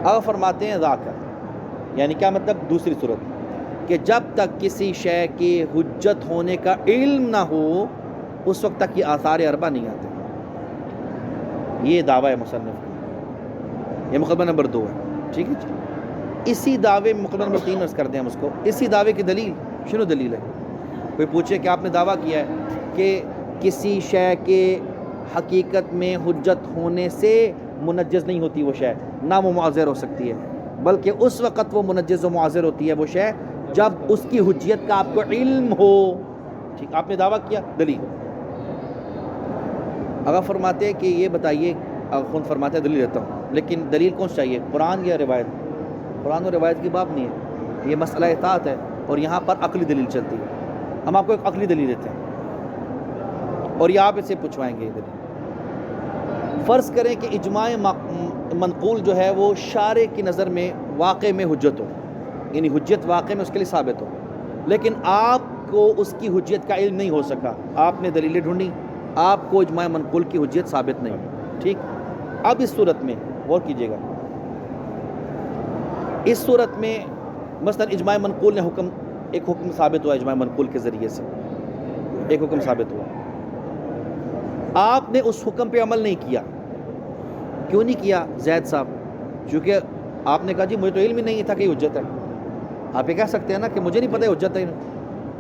[SPEAKER 1] اب فرماتے ہیں ذاک یعنی کیا مطلب؟ دوسری صورت کہ جب تک کسی شے کی حجت ہونے کا علم نہ ہو اس وقت تک یہ آثار اربع نہیں آتے. یہ دعویٰ ہے مصنف کا، یہ مقدمہ نمبر 2 ہے. ٹھیک ہے جی. اسی دعوے میں مقدمہ نمبر 3 عرض کر دیں ہم اس کو. اسی دعوے کی دلیل شنو دلیل ہے؟ کوئی پوچھے کہ آپ نے دعویٰ کیا ہے کہ کسی شے کے حقیقت میں حجت ہونے سے منجز نہیں ہوتی وہ شے، نہ وہ معذر ہو سکتی ہے، بلکہ اس وقت وہ منجز و معذر ہوتی ہے وہ شے جب اس کی حجیت کا آپ کو علم ہو. ٹھیک، آپ نے دعویٰ کیا، دلیل. اگر فرماتے ہیں کہ یہ بتائیے، خود فرماتے ہیں دلیل دیتا ہوں، لیکن دلیل کون سی چاہیے، قرآن یا روایت؟ قرآن اور روایت کی بات نہیں ہے، یہ مسئلہ اطاعت ہے، اور یہاں پر عقلی دلیل چلتی ہے. ہم آپ کو ایک عقلی دلیل دیتے ہیں اور یہ آپ اسے پوچھوائیں گے. دلیل فرض کریں کہ اجماع منقول جو ہے وہ شارع کی نظر میں واقع میں حجت ہو، یعنی حجت واقع میں اس کے لیے ثابت ہو، لیکن آپ کو اس کی حجت کا علم نہیں ہو سکا. آپ نے دلیلیں ڈھونڈی، آپ کو اجماع منقول کی حجت ثابت نہیں. ٹھیک، اب اس صورت میں غور کیجیے گا، اس صورت میں مثلا اجماع منقول نے ایک حکم ثابت ہوا، اجماع منقول کے ذریعے سے ایک حکم ثابت ہوا، آپ نے اس حکم پہ عمل نہیں کیا. کیوں نہیں کیا زید صاحب؟ چونکہ آپ نے کہا جی مجھے تو علم ہی نہیں تھا کہ یہ حجت ہے. آپ یہ کہہ سکتے ہیں نا کہ مجھے نہیں پتہ یہ حجت ہے،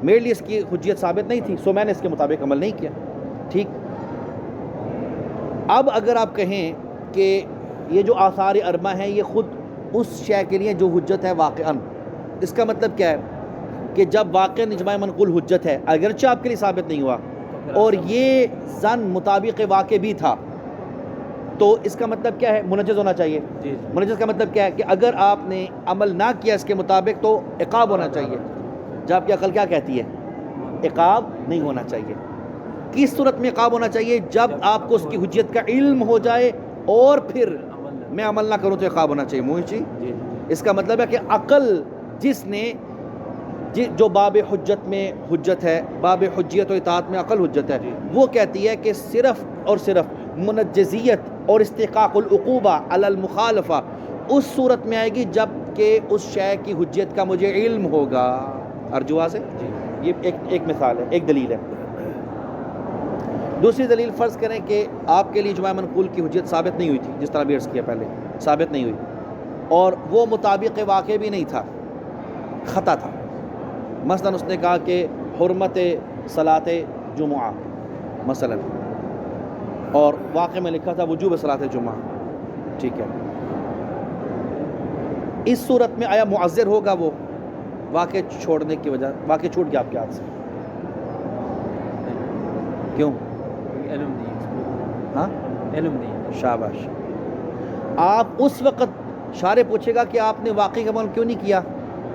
[SPEAKER 1] میرے لیے اس کی حجت ثابت نہیں تھی، سو میں نے اس کے مطابق عمل نہیں کیا. ٹھیک، اب اگر آپ کہیں کہ یہ جو آثار اربع ہیں یہ خود اس شے کے لیے جو حجت ہے واقعاً، اس کا مطلب کیا ہے کہ جب واقعاً اجماع منقول حجت ہے، اگرچہ آپ کے لیے ثابت نہیں ہوا، اور یہ ظن مطابق واقع بھی تھا، تو اس کا مطلب کیا ہے؟ منجز ہونا چاہیے. منجز کا مطلب کیا ہے؟ کہ اگر آپ نے عمل نہ کیا اس کے مطابق تو عقاب ہونا چاہیے. جبکہ عقل کیا کہتی ہے؟ عقاب نہیں ہونا چاہیے. کس صورت میں عقاب ہونا چاہیے؟ جب آپ کو اس کی حجیت کا علم ہو جائے اور پھر میں عمل نہ کروں تو عقاب ہونا چاہیے. موہی اس کا مطلب ہے کہ عقل جس نے جو باب حجت میں حجت ہے، باب حجیت و اطاعت میں عقل حجت ہے، وہ کہتی ہے کہ صرف اور صرف منجزیت اور استحقاق العقوبہ علی المخالفہ اس صورت میں آئے گی جب کہ اس شے کی حجیت کا مجھے علم ہوگا. ارجوا سے یہ ایک مثال ہے، ایک دلیل ہے. دوسری دلیل فرض کریں کہ آپ کے لیے اجماع منقول کی حجیت ثابت نہیں ہوئی تھی، جس طرح بھی عرض کیا پہلے ثابت نہیں ہوئی، اور وہ مطابق واقع بھی نہیں تھا، خطا تھا. مثلا اس نے کہا کہ حرمت صلاۃ جمعہ مثلا، اور واقع میں لکھا تھا وجوب صلاۃ جمعہ. ٹھیک ہے، اس صورت میں آیا معذر ہوگا وہ واقع چھوڑنے کی وجہ؟ واقع چھوٹ گیا آپ کے ہاتھ سے، کیوں؟
[SPEAKER 2] علم نہیں.
[SPEAKER 1] ہاں
[SPEAKER 2] علم نہیں.
[SPEAKER 1] شاباش. آپ اس وقت شارع پوچھے گا کہ آپ نے واقعی کا عمل کیوں نہیں کیا،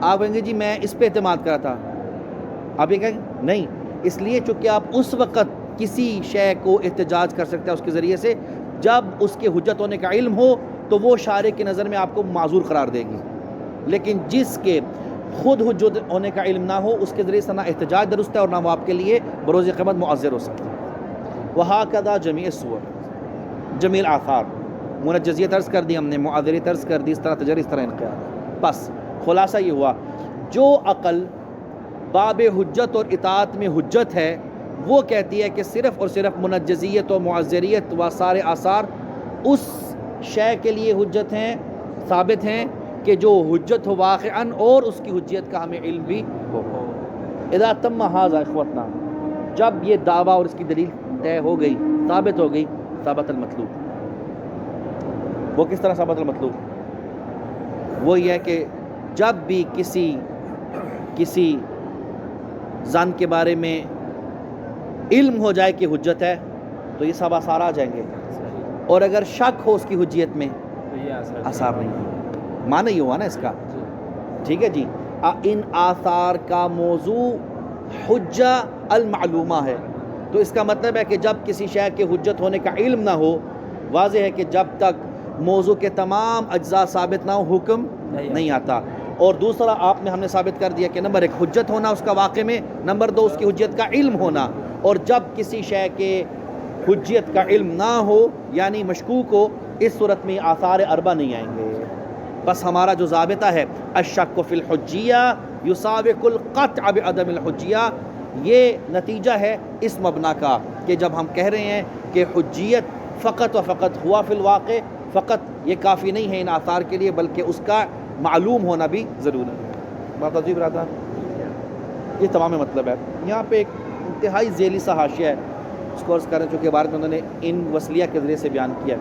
[SPEAKER 1] آپ کہیں گے جی میں اس پہ اعتماد کرا تھا. آپ یہ کہیں نہیں، اس لیے چونکہ آپ اس وقت کسی شے کو احتجاج کر سکتے ہیں اس کے ذریعے سے جب اس کے حجت ہونے کا علم ہو، تو وہ شارع کی نظر میں آپ کو معذور قرار دے گی. لیکن جس کے خود حجت ہونے کا علم نہ ہو اس کے ذریعے سے نہ احتجاج درست ہے اور نہ وہ آپ کے لیے بروز قیامت معذر ہو سکتا ہے. وہاکذا جمیع الصور، جمیع الآثار. منجزیت عرض کر دی ہم نے، معذریت عرض کر دی، اس طرح تجری، اس طرح انقیاد. بس خلاصہ یہ ہوا، جو عقل باب حجت اور اطاعت میں حجت ہے وہ کہتی ہے کہ صرف اور صرف منجزیت و معذریت و سارے آثار اس شے کے لیے حجت ہیں، ثابت ہیں کہ جو حجت ہو واقعاً اور اس کی حجیت کا ہمیں علم بھی ہو. اذا تم ھذا اخوتنا، جب یہ دعویٰ اور اس کی دلیل طے ہو گئی، ثابت ہو گئی، ثابت المطلوب. وہ کس طرح ثابت المطلوب؟ وہ یہ ہے کہ جب بھی کسی زن کے بارے میں علم ہو جائے کہ حجت ہے تو یہ سب آثار آ جائیں گے، اور اگر شک ہو اس کی حجیت میں
[SPEAKER 2] تو یہ
[SPEAKER 1] آثار نہیں ہے. معنی یہ ہوا نا اس کا. ٹھیک ہے جی. ان آثار کا موضوع حجہ المعلومہ ہے، تو اس کا مطلب ہے کہ جب کسی شے کے حجت ہونے کا علم نہ ہو، واضح ہے کہ جب تک موضوع کے تمام اجزاء ثابت نہ ہو حکم نہیں آتا. اور دوسرا ہم نے ثابت کر دیا کہ نمبر ایک حجت ہونا اس کا واقع میں، نمبر دو اس کی حجت کا علم ہونا. اور جب کسی شے کے حجت کا علم نہ ہو یعنی مشکوک ہو، اس صورت میں آثار اربع نہیں آئیں گے. بس ہمارا جو ضابطہ ہے الشک فی الحجیہ یسابق القطع بعدم الحجیہ، یہ نتیجہ ہے اس مبنا کا کہ جب ہم کہہ رہے ہیں کہ حجیت فقط و فقط ہوا فی الواقع، فقط یہ کافی نہیں ہے ان آثار کے لیے بلکہ اس کا معلوم ہونا بھی ضروری ہے. بات عجیب رہا تھا، یہ تمام مطلب ہے. یہاں پہ ایک انتہائی ذیلی سا حاشیہ ہے، اس کو عرض کریں چونکہ بارے میں انہوں نے ان وصلیہ کے ذریعے سے بیان کیا.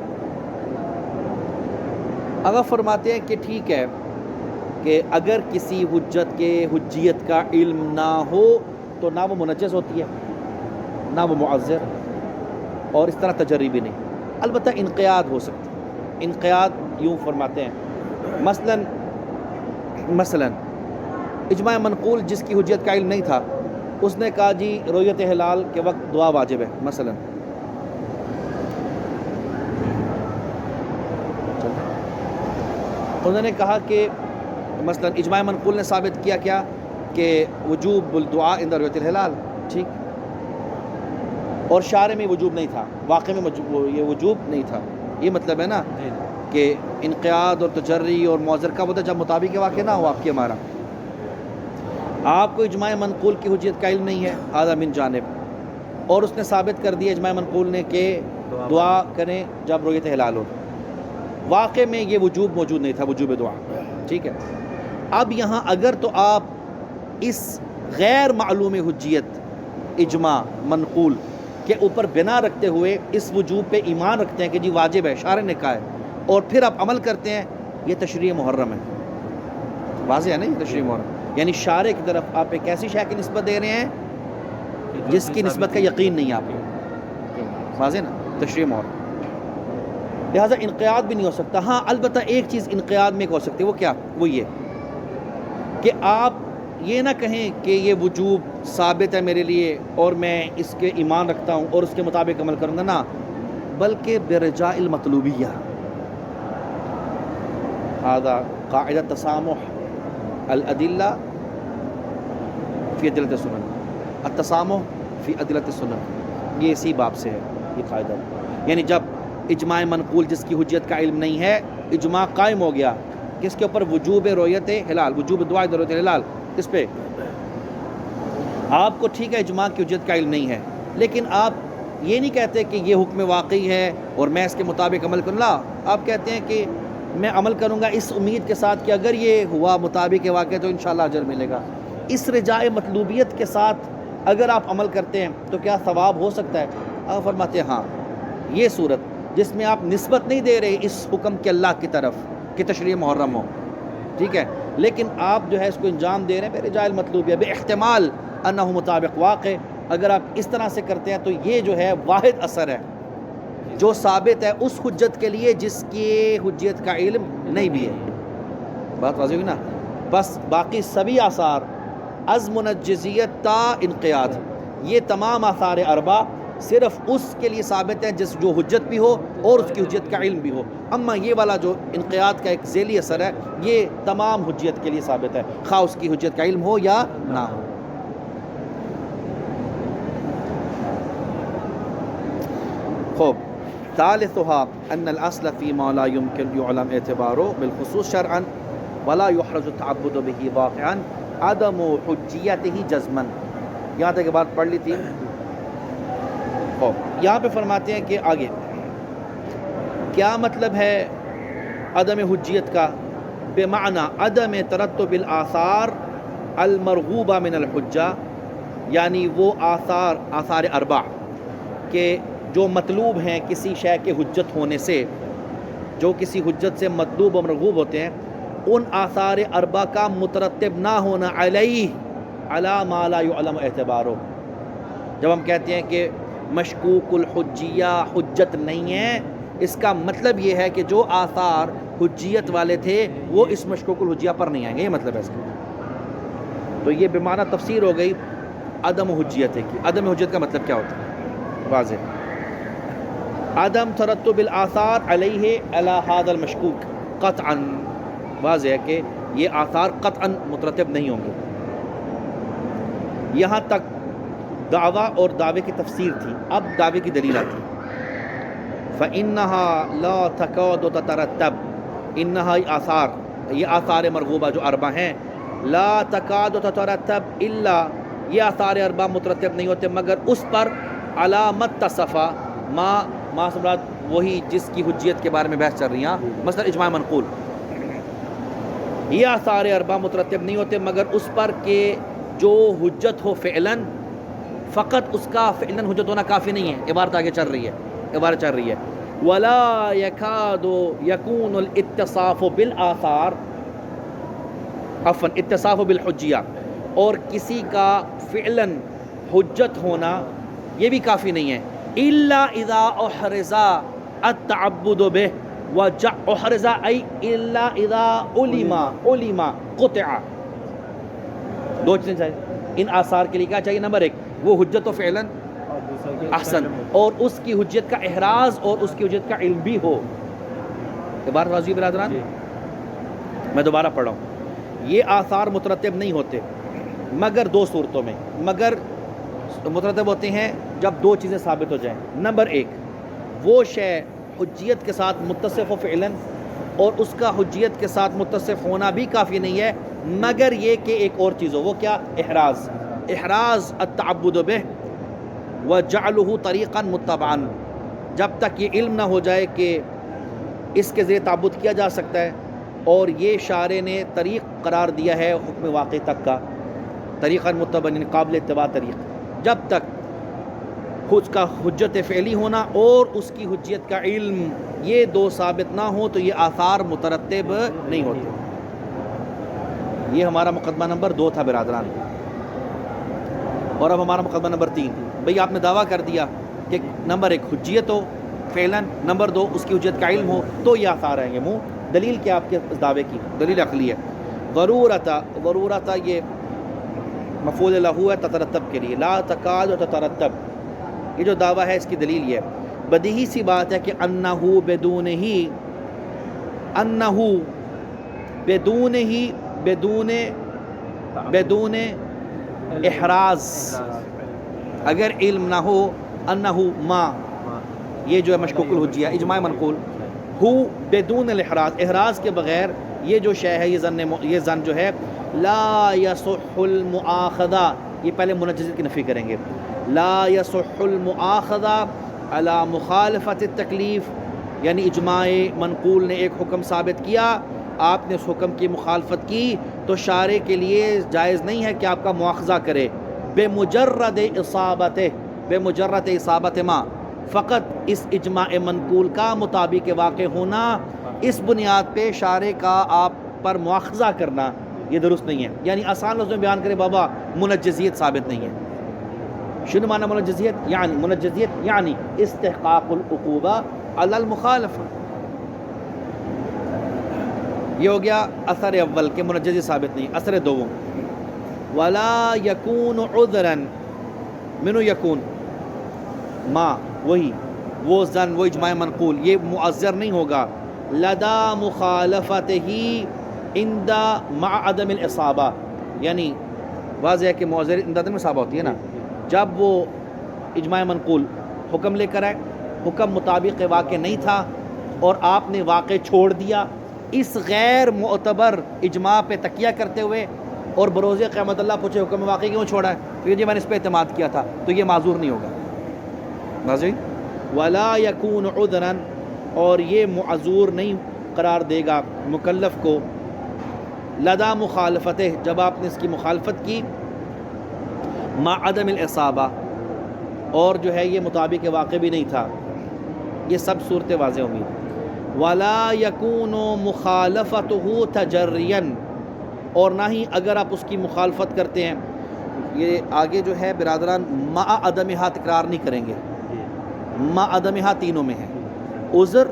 [SPEAKER 1] اگر فرماتے ہیں کہ ٹھیک ہے کہ اگر کسی حجت کے حجیت کا علم نہ ہو تو نہ وہ منجز ہوتی ہے نہ وہ معذر، اور اس طرح تجری بھی نہیں. البتہ انقیاد ہو سکتا ہے. انقیاد یوں فرماتے ہیں، مثلا اجماع منقول جس کی حجیت کا علم نہیں تھا، اس نے کہا جی رؤیت ہلال کے وقت دعا واجب ہے مثلا. انہوں نے کہا کہ مثلا اجماع منقول نے ثابت کیا کیا کہ وجوب الدعاء عند رؤیت الہلال، ٹھیک، اور شارع میں وجوب نہیں تھا، واقع میں یہ وجوب نہیں تھا. یہ مطلب ہے نا کہ انقیاد اور تجری اور معذر کا ہوتا جب مطابق واقع نہ ہو آپ کے ہمارا. آپ کو اجماع منقول کی حجیت کا علم نہیں ہے، ھذا من جانب، اور اس نے ثابت کر دیا اجماع منقول نے کہ دعا کریں جب رؤیت ہلال ہو. واقع میں یہ وجوب موجود نہیں تھا، وجوب دعا، ٹھیک ہے. اب یہاں اگر تو آپ اس غیر معلوم حجیت اجماع منقول کے اوپر بنا رکھتے ہوئے اس وجوب پہ ایمان رکھتے ہیں کہ جی واجب ہے، شارع نے کہا ہے، اور پھر آپ عمل کرتے ہیں، یہ تشریع محرم ہے. واضح ہے نا یہ تشریع محرم، یعنی شارع کی طرف آپ ایک ایسی شے کی نسبت دے رہے ہیں جس کی نسبت کا یقین نہیں آپ کو. واضح نا تشریع محرم. لہٰذا انقیاد بھی نہیں ہو سکتا. ہاں البتہ ایک چیز انقیاد میں ہو سکتی ہے، وہ کیا؟ وہ یہ کہ آپ یہ نہ کہیں کہ یہ وجوب ثابت ہے میرے لیے اور میں اس کے ایمان رکھتا ہوں اور اس کے مطابق عمل کروں گا، نہ، بلکہ برجاء المطلوبیہ. هذا قاعدہ تسامح الادلہ فی ادلۃ السنن، التسامح فی ادلۃ السنن، یہ اسی باب سے ہے یہ قاعدہ. یعنی جب اجماع منقول جس کی حجت کا علم نہیں ہے، اجماع قائم ہو گیا کس کے اوپر؟ وجوب رؤیت ہلال، وجوب دعا رؤیت ہلال. اس پہ آپ کو ٹھیک ہے اجماع کی حجت کا علم نہیں ہے، لیکن آپ یہ نہیں کہتے کہ یہ حکم واقعی ہے اور میں اس کے مطابق عمل کروں. لا، آپ کہتے ہیں کہ میں عمل کروں گا اس امید کے ساتھ کہ اگر یہ ہوا مطابق واقع تو انشاءاللہ اجر ملے گا. اس رجاء مطلوبیت کے ساتھ اگر آپ عمل کرتے ہیں تو کیا ثواب ہو سکتا ہے؟ آپ فرماتے ہیں ہاں، یہ صورت جس میں آپ نسبت نہیں دے رہے اس حکم کے اللہ کی طرف کہ تشریع محرم ہو، ٹھیک ہے، لیکن آپ جو ہے اس کو انجام دے رہے ہیں برجاء المطلوبیہ بے احتمال انہ مطابق واقع. اگر آپ اس طرح سے کرتے ہیں تو یہ جو ہے واحد اثر ہے جو ثابت ہے اس حجت کے لیے جس کی حجت کا علم نہیں بھی ہے. بات واضح ہوئی نا؟ بس باقی سبھی آثار از منجزیت تا انقیاد، یہ تمام آثار اربع صرف اس کے لیے ثابت ہے جس جو حجت بھی ہو اور اس کی حجت کا علم بھی ہو. اما یہ والا جو انقیاد کا ایک ذیلی اثر ہے یہ تمام حجت کے لیے ثابت ہے، خواہ اس کی حجت کا علم ہو یا نہ ہو. خوب، ثالثها ان الاصل فيما لا يمكن يعلم اعتباره بالخصوص شرعا ولا يحرز التعبد به واقعا عدم حجیته جزما. یہاں تک یہ بات پڑھ لی تھی. خوب، یہاں پہ فرماتے ہیں کہ آگے کیا مطلب ہے عدم حجیت کا؟ بمعنی عدم ترتب الاثار المرغوبہ من الحجہ، یعنی وہ آثار اربع کہ جو مطلوب ہیں کسی شے کے حجت ہونے سے، جو کسی حجت سے مطلوب و مرغوب ہوتے ہیں، ان آثار اربع کا مترتب نہ ہونا علیہ علی ما لا یعلم اعتبارہ. جب ہم کہتے ہیں کہ مشکوک الحجیہ حجت نہیں ہے، اس کا مطلب یہ ہے کہ جو آثار حجیت والے تھے وہ اس مشکوک الحجیہ پر نہیں آئیں گے، یہ مطلب ہے اس کا. تو یہ بمعنی تفسیر ہو گئی عدم حجیت کی. عدم حجیت کا مطلب کیا ہوتا ہے؟ واضح، عدم ترتب الاثار علیہ علی ھذا المشکوک قطعا. واضح ہے کہ یہ آثار قطعا مترتب نہیں ہوں گے. یہاں تک دعویٰ اور دعوے کی تفسیر تھی. اب دعوے کی دلیل آتی. فإنها لا تكاد تترتب، انہا یہ آثار مرغوبہ جو اربع ہیں، لا تكاد تترتب الا، یہ آثار اربع مترتب نہیں ہوتے مگر اس پر علامت تصفہ ما سمرات وہی جس کی حجیت کے بارے میں بحث چل رہی ہیں، مثلا اجماع منقول. یہ آثار اربع مترتب نہیں ہوتے مگر اس پر کہ جو حجت ہو فعلاً، فقط اس کا فعلاً حجت ہونا کافی نہیں ہے. عبارت آگے چل رہی ہے ولا يكاد يكون الاتصاف بالاثار، عفوا اتصاف بالحجیہ، اور کسی کا فعلاً حجت ہونا یہ بھی کافی نہیں ہے. الا اذا احرز التعبد به احرز ای الا اذا علم قطع. دو چیزیں چاہیے ان آثار کے لیے. کیا چاہیے؟ نمبر ایک وہ حجت و فعلاً احسن، اور اس کی حجت کا احراز اور اس کی حجت کا علم بھی ہو. یہ بات واضح برادران؟ میں دوبارہ پڑھ رہا ہوں. یہ آثار مترتب نہیں ہوتے مگر دو صورتوں میں. مگر مترتب ہوتے ہیں جب دو چیزیں ثابت ہو جائیں. نمبر ایک، وہ شے حجیت کے ساتھ متصف و فعلاً، اور اس کا حجیت کے ساتھ متصف ہونا بھی کافی نہیں ہے مگر یہ کہ ایک اور چیز ہو. وہ کیا؟ احراز التعبد به وجعلہ طریقا متبعا. جب تک یہ علم نہ ہو جائے کہ اس کے ذریعے تعبد کیا جا سکتا ہے اور یہ شارع نے طریق قرار دیا ہے حکم واقع تک کا، طریقا متبعا یعنی قابل اتباع طریق، جب تک اس کا حجت فعلی ہونا اور اس کی حجیت کا علم یہ دو ثابت نہ ہو تو یہ آثار مترتب نہیں ہوتے. یہ ہمارا مقدمہ نمبر 2 تھا برادران. اور اب ہمارا مقدمہ نمبر 3. بھئی آپ نے دعویٰ کر دیا کہ نمبر 1 حجیت ہو، فعلاً، نمبر 2 اس کی حجت کا علم ہو تو یہ آثار آئیں گے منہ. دلیل کیا آپ کے اس دعوے کی؟ دلیل عقلی ہے. ضرورتا یہ مفعول لہو ہے تترتب کے لیے، لا تکاد و تترتب، یہ جو دعویٰ ہے اس کی دلیل یہ ہے. بدیہی سی بات ہے کہ انہو بدون احراز، اگر علم نہ ہو، انہو ما، یہ جو ہے مشکوک الحجیہ اجماع منقول، ہو بدون الاحراز، احراز کے بغیر یہ جو شے ہے، یہ زن جو ہے، لا یصح المؤاخذہ، یہ پہلے منجزیت کی نفی کریں گے، لا یصح المؤاخذہ علی مخالفت التکلیف، یعنی اجماع منقول نے ایک حکم ثابت کیا، آپ نے اس حکم کی مخالفت کی تو شارع کے لیے جائز نہیں ہے کہ آپ کا مواخذہ کرے، بمجرد اصابت ما، فقط اس اجماع منقول کا مطابق واقع ہونا، اس بنیاد پہ شارع کا آپ پر مواخذہ کرنا یہ درست نہیں ہے. یعنی آسان لفظوں میں بیان کرے بابا، منجزیت ثابت نہیں ہے. شنو معنی منجزیت؟ یعنی استحقاق العقوبہ علی المخالفہ. یہ ہو گیا اثر اول کہ منجزیت ثابت نہیں. اثر دوم، ولا یکون عذرا، منو یکون، ما، وہی وہ زن، وہ اجماع منقول، یہ معذر نہیں ہوگا، لدا مخالفت ہی عند مع عدم الاصابہ، یعنی واضح ہے کہ معذر عند عدم الاصابہ ہوتی ہے نا، جب وہ اجماع منقول حکم لے کر آئے، حکم مطابق واقع نہیں تھا اور آپ نے واقع چھوڑ دیا، اس غیر معتبر اجماع پہ تکیہ کرتے ہوئے، اور بروز قیامت اللہ پوچھے حکم واقعی کیوں چھوڑا ہے، تو یہ جی میں نے اس پہ اعتماد کیا تھا، تو یہ معذور نہیں ہوگا. ناظرین، ولا یکون عذرا، اور یہ معذور نہیں قرار دے گا مکلف کو، لدا مخالفت، جب آپ نے اس کی مخالفت کی، مع عدم الاصابہ، اور جو ہے یہ مطابق واقع بھی نہیں تھا. یہ سب صورتیں واضح ہوں گی. ولا یکون مخالفتہ تجریا، اور نہ ہی اگر آپ اس کی مخالفت کرتے ہیں، یہ آگے جو ہے برادران مع عدمہا تکرار نہیں کریں گے، مع عدمہا تینوں میں ہے، عذر،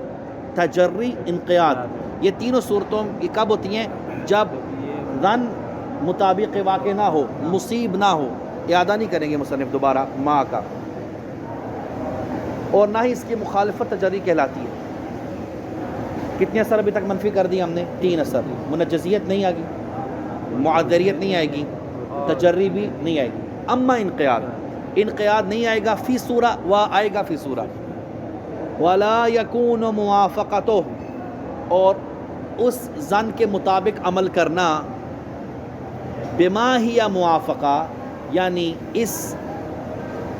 [SPEAKER 1] تجری، انقیاد، یہ تینوں صورتوں یہ کب ہوتی ہیں؟ جب ظن مطابق واقع نہ ہو، مصیب نہ ہو. اعادہ نہیں کریں گے مصنف دوبارہ مع کا. اور نہ ہی اس کی مخالفت تجری کہلاتی ہے. کتنے اثر ابھی تک منفی کر دی ہم نے؟ 3 اثر. منجزیت نہیں آئے گی، معذریت نہیں آئے گی، تجری بھی نہیں آئے گی. اما انقیاد نہیں آئے گا فی صورہ، و آئے گا فی صورہ. ولا یکون موافقتہ، اور اس ظن کے مطابق عمل کرنا، بما ہی موافقہ، یعنی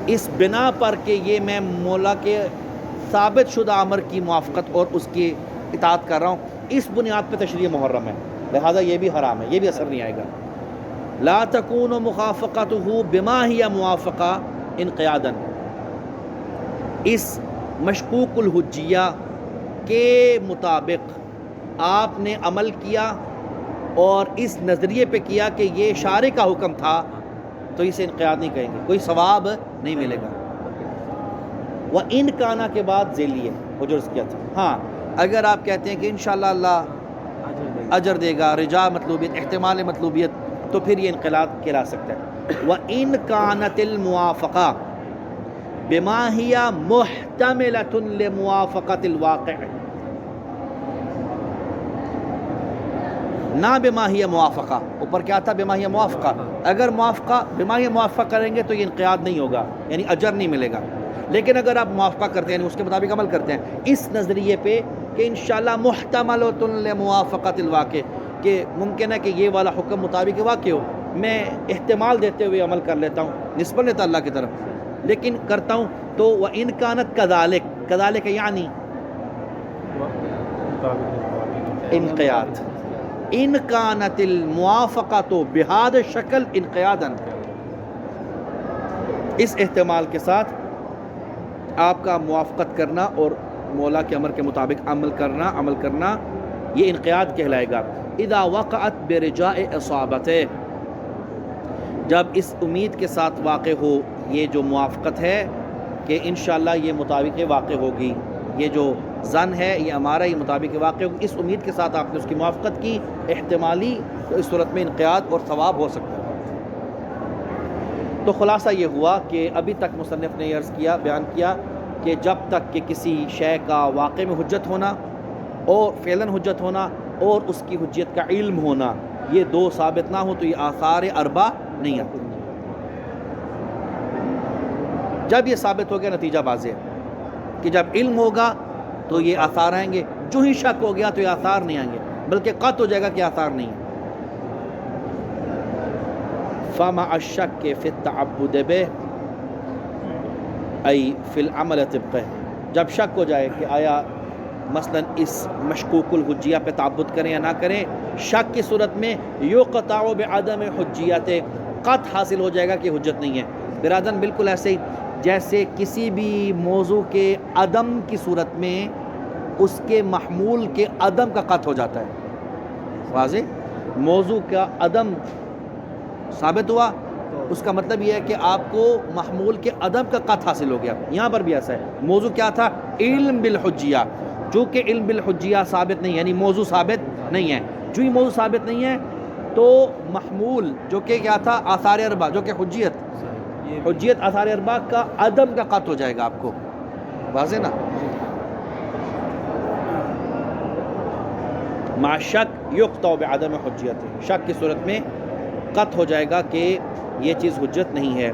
[SPEAKER 1] اس بنا پر کہ یہ میں مولا کے ثابت شدہ امر کی موافقت اور اس کی اطاعت کر رہا ہوں، اس بنیاد پہ تشریع محرم ہے، لہذا یہ بھی حرام ہے، یہ بھی اثر نہیں آئے گا. لا تکون موافقتہ بما ہی موافقہ انقیادا، اس مشکوک الحجیہ کے مطابق آپ نے عمل کیا اور اس نظریے پہ کیا کہ یہ شارع کا حکم تھا، تو اسے انقیاد نہیں کہیں گے، کوئی ثواب نہیں ملے گا. وہ ان کانا کے بعد ذیلی ہے، وہ جو کیا تھا. ہاں اگر آپ کہتے ہیں کہ انشاءاللہ اللہ اجر دے گا، رجاء مطلوبیت، احتمال مطلوبیت، تو پھر یہ انقیاد کہلا سکتا ہے. وَإِن كَانَتِ الْمُوَافَقَةُ بِمَا هِيَ مُحْتَمِلَةٌ لِمُوَافَقَةِ الْوَاقِعِ، نہ بما ہی موافقہ، اوپر کیا تھا؟ بما ہی موافقہ. اگر موافقہ بما ہی موافقہ کریں گے تو یہ انقیاد نہیں ہوگا، یعنی اجر نہیں ملے گا. لیکن اگر آپ موافقہ کرتے ہیں، یعنی اس کے مطابق عمل کرتے ہیں اس نظریے پہ کہ انشاءاللہ محتملۃ لموافقۃ الواقع، کہ ممکن ہے کہ یہ والا حکم مطابق واقع ہو، میں احتمال دیتے ہوئے عمل کر لیتا ہوں، نسبت لیتا اللہ کی طرف، لیکن کرتا ہوں، تو وَإِن كَانَتْ كَذَلِكَ یعنی انقیاد. ان کانت الموافقۃ بہذا الشکل انقیادا، اس احتمال کے ساتھ آپ کا موافقت کرنا اور مولا کے امر کے مطابق عمل کرنا یہ انقیاد کہلائے گا. اذا وقعت برجاء اصابتہ، جب اس امید کے ساتھ واقع ہو یہ جو موافقت ہے کہ انشاءاللہ یہ مطابق واقع ہوگی، یہ جو ظن ہے یہ ہمارا ہی مطابق واقع ہو، اس امید کے ساتھ آپ نے اس کی موافقت کی، احتمالی تو اس صورت میں انقیاد اور ثواب ہو سکتا ہے۔ تو خلاصہ یہ ہوا کہ ابھی تک مصنف نے یہ عرض کیا، بیان کیا کہ جب تک کہ کسی شے کا واقع میں حجت ہونا اور فعلاً حجت ہونا اور اس کی حجیت کا علم ہونا، یہ دو ثابت نہ ہو تو یہ آثار اربع نہیں آتے۔ جب یہ ثابت ہو گیا نتیجہ واضح ہے کہ جب علم ہوگا تو یہ آثار آئیں گے، جو ہی شک ہو گیا تو یہ آثار نہیں آئیں گے، بلکہ قطع ہو جائے گا کہ آثار نہیں ہیں۔ فَمَعَ الشَّكِّ فِي التَّعَبُّدِ بِهِ ای فی العمل طبقہ، جب شک ہو جائے کہ آیا مثلا اس مشکوک الحجیہ پہ تعبد کریں یا نہ کریں، شک کی صورت میں یقطع بعدم حجیت، قطع حاصل ہو جائے گا کہ حجت نہیں ہے۔ برادران بالکل ایسے ہی جیسے کسی بھی موضوع کے عدم کی صورت میں اس کے محمول کے عدم کا قطع ہو جاتا ہے۔ واضح؟ موضوع کا عدم ثابت ہوا، اس کا مطلب یہ ہے کہ آپ کو محمول کے عدم کا قطع حاصل ہو گیا۔ یہاں پر بھی ایسا ہے، موضوع کیا تھا؟ علم بالحجیہ، چونکہ علم بالحجیہ ثابت نہیں، یعنی موضوع ثابت نہیں ہے، جو ہی موضوع ثابت نہیں ہے تو محمول جو کہ کیا تھا؟ آثار اربع، جو کہ حجیت آثار اربع کا عدم کا قطع ہو جائے گا آپ کو۔ واضح نا؟ مع شک یقطع بعدم حجیت، شک کی صورت میں قطع ہو جائے گا کہ یہ چیز حجت نہیں ہے۔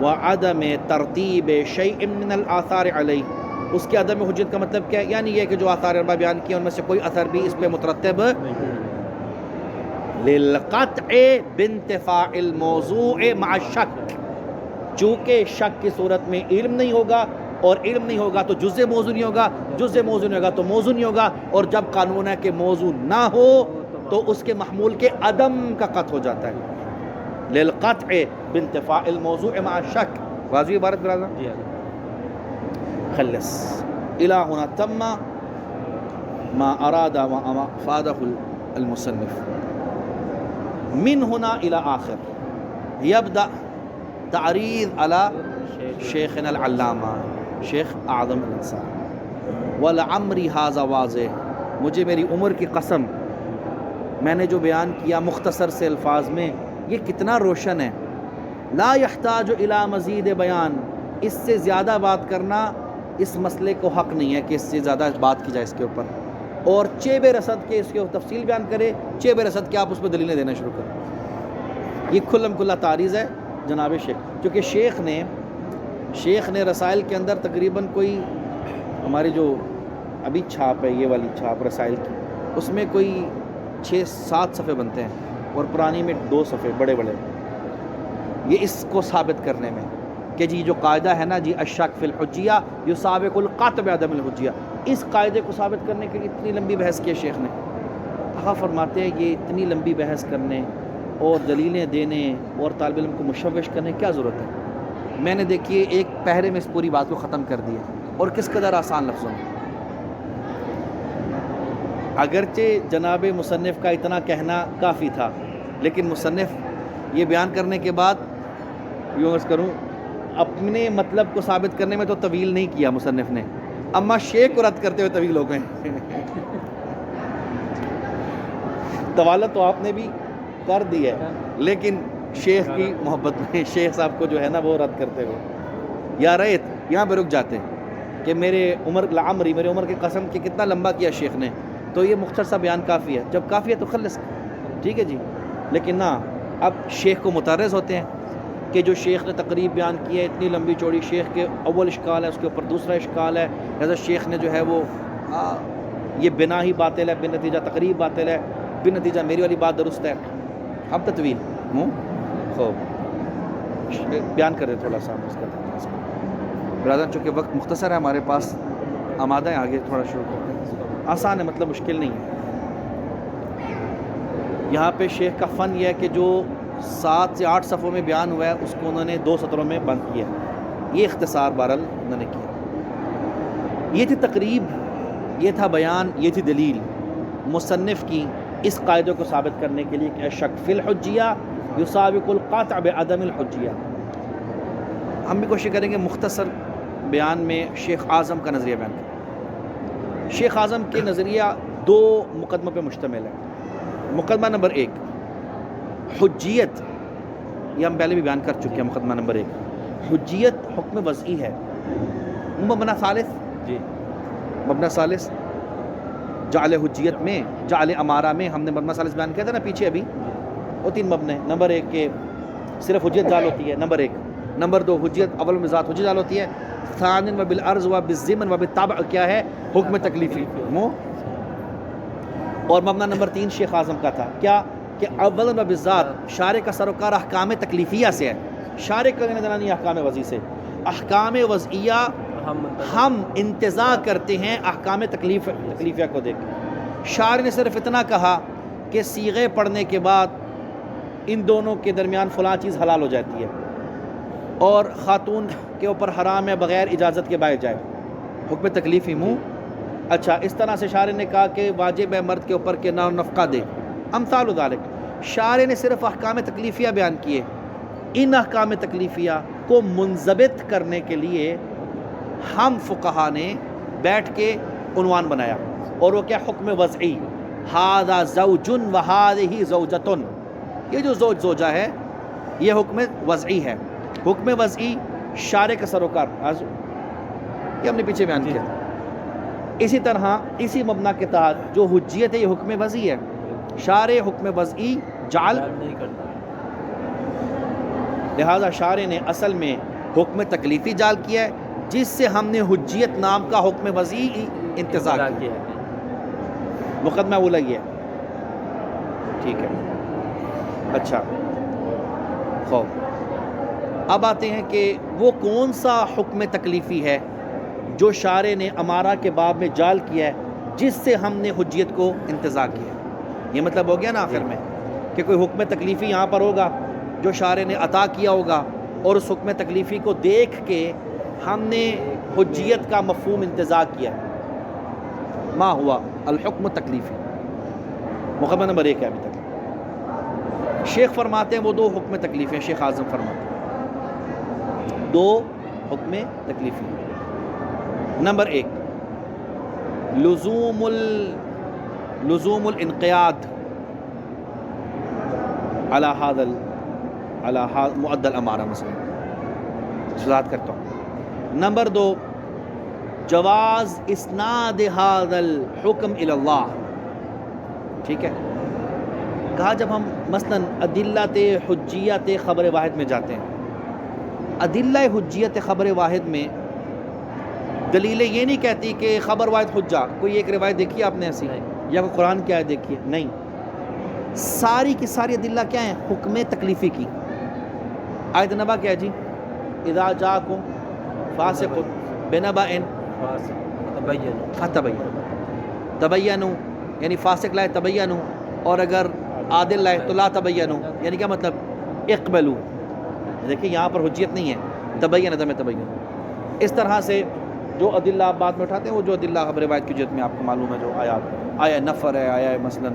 [SPEAKER 1] وعدم ترتیب شیء من الآثار علیہ، اس کے عدم حجت کا مطلب کیا ہے؟ یعنی یہ کہ جو آثار اربع بیان کیا ان میں سے کوئی اثر بھی اس پہ مترتب للقطع بانتفاع الموضوع مع الشک، چونکہ شک کی صورت میں علم نہیں ہوگا، اور علم نہیں ہوگا تو جزء موضوع نہیں ہوگا، جزء موضوع نہیں ہوگا تو موضوع نہیں ہوگا، اور جب قانون ہے کہ موضوع نہ ہو تو اس کے محمول کے عدم کا قطع ہو جاتا ہے۔ للقطع بانتفاع الموضوع مع الشک۔ واضح عبارت برادر؟ خلص الى هنا تم ما اراد وما افاده المصنف۔ من هنا الى آخر يبدأ تعريض على شیخنا العلامہ شیخ اعظم الانصار۔ ولعمری هذا واضح، مجھے میری عمر کی قسم میں نے جو بیان کیا مختصر سے الفاظ میں یہ کتنا روشن ہے۔ لا يحتاج الى مزید بیان، اس سے زیادہ بات کرنا اس مسئلے کو حق نہیں ہے کہ اس سے زیادہ بات کی جائے اس کے اوپر، اور چیب رسد کے اس کے تفصیل بیان کرے، چیب رسد کے آپ اس پہ دلیلیں دینا شروع کریں۔ یہ کھلم کھلا تعریض ہے جناب شیخ، کیونکہ شیخ نے رسائل کے اندر تقریباً کوئی ہماری جو ابھی چھاپ ہے یہ والی چھاپ رسائل کی، اس میں کوئی 6-7 صفحے بنتے ہیں، اور پرانی میں 2 صفحے بڑے بڑے، یہ اس کو ثابت کرنے میں کہ جی جو قاعدہ ہے نا جی الشک فی الحجیہ یسابق القطع بعدم الحجیہ، اس قاعدے کو ثابت کرنے کے لیے اتنی لمبی بحث کی شیخ نے۔ آقا فرماتے ہیں یہ اتنی لمبی بحث کرنے اور دلیلیں دینے اور طالب علم کو مشوش کرنے کیا ضرورت ہے؟ میں نے دیکھیے ایک پہرے میں اس پوری بات کو ختم کر دیا، اور کس قدر آسان لفظوں میں۔ اگرچہ جناب مصنف کا اتنا کہنا کافی تھا، لیکن مصنف یہ بیان کرنے کے بعد یوں عرض کروں اپنے مطلب کو ثابت کرنے میں تو طویل نہیں کیا مصنف نے، اما شیخ کو رد کرتے ہوئے طویل ہو گئے۔ طوالت تو آپ نے بھی کر دی ہے، لیکن شیخ کی محبت میں شیخ صاحب کو جو ہے نا وہ رد کرتے ہوئے یا ریت یہاں پہ رک جاتے کہ میرے عمر کی قسم کہ کتنا لمبا کیا شیخ نے، تو یہ مختصر سا بیان کافی ہے، جب کافی ہے تو خلص، ٹھیک ہے جی۔ لیکن نہ اب شیخ کو متعرض ہوتے ہیں کہ جو شیخ نے تقریب بیان کی ہے اتنی لمبی چوڑی، شیخ کے اول اشکال ہے، اس کے اوپر دوسرا اشکال ہے، لہذا شیخ نے جو ہے وہ یہ بنا ہی باطل ہے، بن نتیجہ تقریب باطل ہے، بن نتیجہ میری والی بات درست ہے۔ اب تطویل خوب بیان کر دیں تھوڑا سا اس کا برادر، چونکہ وقت مختصر ہے ہمارے پاس، آمادہ ہیں آگے تھوڑا شروع کرتے ہیں، آسان ہے مطلب مشکل نہیں ہے۔ یہاں پہ شیخ کا فن یہ ہے کہ جو 7 سے 8 صفحوں میں بیان ہوا ہے اس کو انہوں نے 2 سطروں میں بند کیا، یہ اختصار بہرحال انہوں نے کیا۔ یہ تھی تقریب، یہ تھا بیان، یہ تھی دلیل مصنف کی اس قاعدے کو ثابت کرنے کے لیے کہ الشک فی الحجیہ یسابق القطع بعدم الحجیہ۔ ہم بھی کوشش کریں گے مختصر بیان میں شیخ اعظم کا نظریہ بیان کریں۔ شیخ اعظم کے نظریہ دو مقدموں پہ مشتمل ہے۔ مقدمہ نمبر 1 حجیت، یہ ہم پہلے بھی بیان کر چکے ہیں۔ مقدمہ نمبر 1 حجیت حکم وضعی ہے۔ مبنی ثالث،
[SPEAKER 2] جی
[SPEAKER 1] مبنی ثالث جعل حجیت میں، جعل امارہ میں ہم نے مبنی ثالث بیان کیا تھا نا پیچھے ابھی، وہ 3 مبنے۔ نمبر 1 کہ صرف حجیت جعل ہوتی ہے، نمبر 1۔ نمبر 2 حجیت اول میں ذات حجیت جعل ہوتی ہے، ثانٍ و بالعرض و بالضمن و بالطبع کیا ہے؟ حکم تکلیفی۔ اور مبنی نمبر 3 شیخ اعظم کا تھا کیا؟ کہ اول و بالذات شارع کا سروکار احکام تکلیفیہ سے ہے، شارع کا لینا دینا نہیں احکام وضعی سے۔ احکام وضعیہ ہم انتزاع کرتے ہیں احکام تکلیفیہ کو دیکھ کے۔ شارع نے صرف اتنا کہا کہ صیغے پڑھنے کے بعد ان دونوں کے درمیان فلاں چیز حلال ہو جاتی ہے اور خاتون کے اوپر حرام ہے بغیر اجازت کے بائے جائے، حکم تکلیفی منہ۔ اچھا، اس طرح سے شارع نے کہا کہ واجب ہے مرد کے اوپر کہ نہ نفقہ دے، امثال ذالک۔ شارع نے صرف احکام تکلیفیہ بیان کیے۔ ان احکام تکلیفیہ کو منضبط کرنے کے لیے ہم فقہا نے بیٹھ کے عنوان بنایا، اور وہ کیا؟ حکم وضعی۔ ھذا زوج و ھذہ زوجۃ، یہ جو زوج زوجہ ہے یہ حکم وضعی ہے۔ حکم وضعی شارع کا سروکار، یہ ہم نے پیچھے بیان کیا۔ اسی طرح اسی مبنا کے تحت جو حجیت ہے یہ حکم وضعی ہے۔ شارع حکم وضعی جعل
[SPEAKER 2] نہیں کرتا،
[SPEAKER 1] لہذا شارع نے اصل میں حکم تکلیفی جعل کیا ہے، جس سے ہم نے حجیت نام کا حکم وضعی انتزاع کیا۔ مقدمہ اولا یہ ہے، ٹھیک ہے۔ اچھا خوب، اب آتے ہیں کہ وہ کون سا حکم تکلیفی ہے جو شارع نے امارہ کے باب میں جعل کیا ہے، جس سے ہم نے حجیت کو انتزاع کیا۔ یہ مطلب ہو گیا نا آخر میں کہ کوئی حکم تکلیفی یہاں پر ہوگا جو شارع نے عطا کیا ہوگا، اور اس حکم تکلیفی کو دیکھ کے ہم نے حجیت کا مفہوم انتزاع کیا۔ ما ہوا الحکم تکلیفی، مقدمہ نمبر 1 ہے ابھی تک۔ شیخ فرماتے ہیں وہ 2 حکم تکلیفی ہیں، شیخ اعظم فرماتے ہیں 2 حکم تکلیفی ہیں۔ نمبر 1 لزوم الانقیاد علی هذا معدل امارہ، مثلا وضاحت کرتا ہوں۔ نمبر 2 جواز اسناد هذا الحکم الی اللہ، ٹھیک ہے۔ کہا جب ہم مثلا ادلۃ حجیت خبر واحد میں جاتے ہیں، ادلہ حجیت خبر واحد میں دلیلیں یہ نہیں کہتی کہ خبر واحد حجہ، کوئی ایک روایت دیکھی آپ نے ایسی، یا کوئی قرآن کی آیت دیکھی ہے، نہیں، ساری کی ساری ادلہ کیا ہیں؟ حکم تکلیفی کی۔ آیت نبا کیا ہے جی؟ اذا جاءکم فاسق بنبأ تبینوا، یعنی فاسق لائے تبینوا، اور اگر عادل لائے تو لا تبینوا، یعنی کیا مطلب؟ اقبلوا۔ دیکھیں یہاں پر حجیت نہیں ہے، تبین عدم تبین۔ اس طرح سے جو ادلہ آپ بعد میں اٹھاتے ہیں، وہ جو ادلہ خبر روایت کی حجیت میں آپ کو معلوم ہے، جو آیا نفر ہے، آیا مثلا،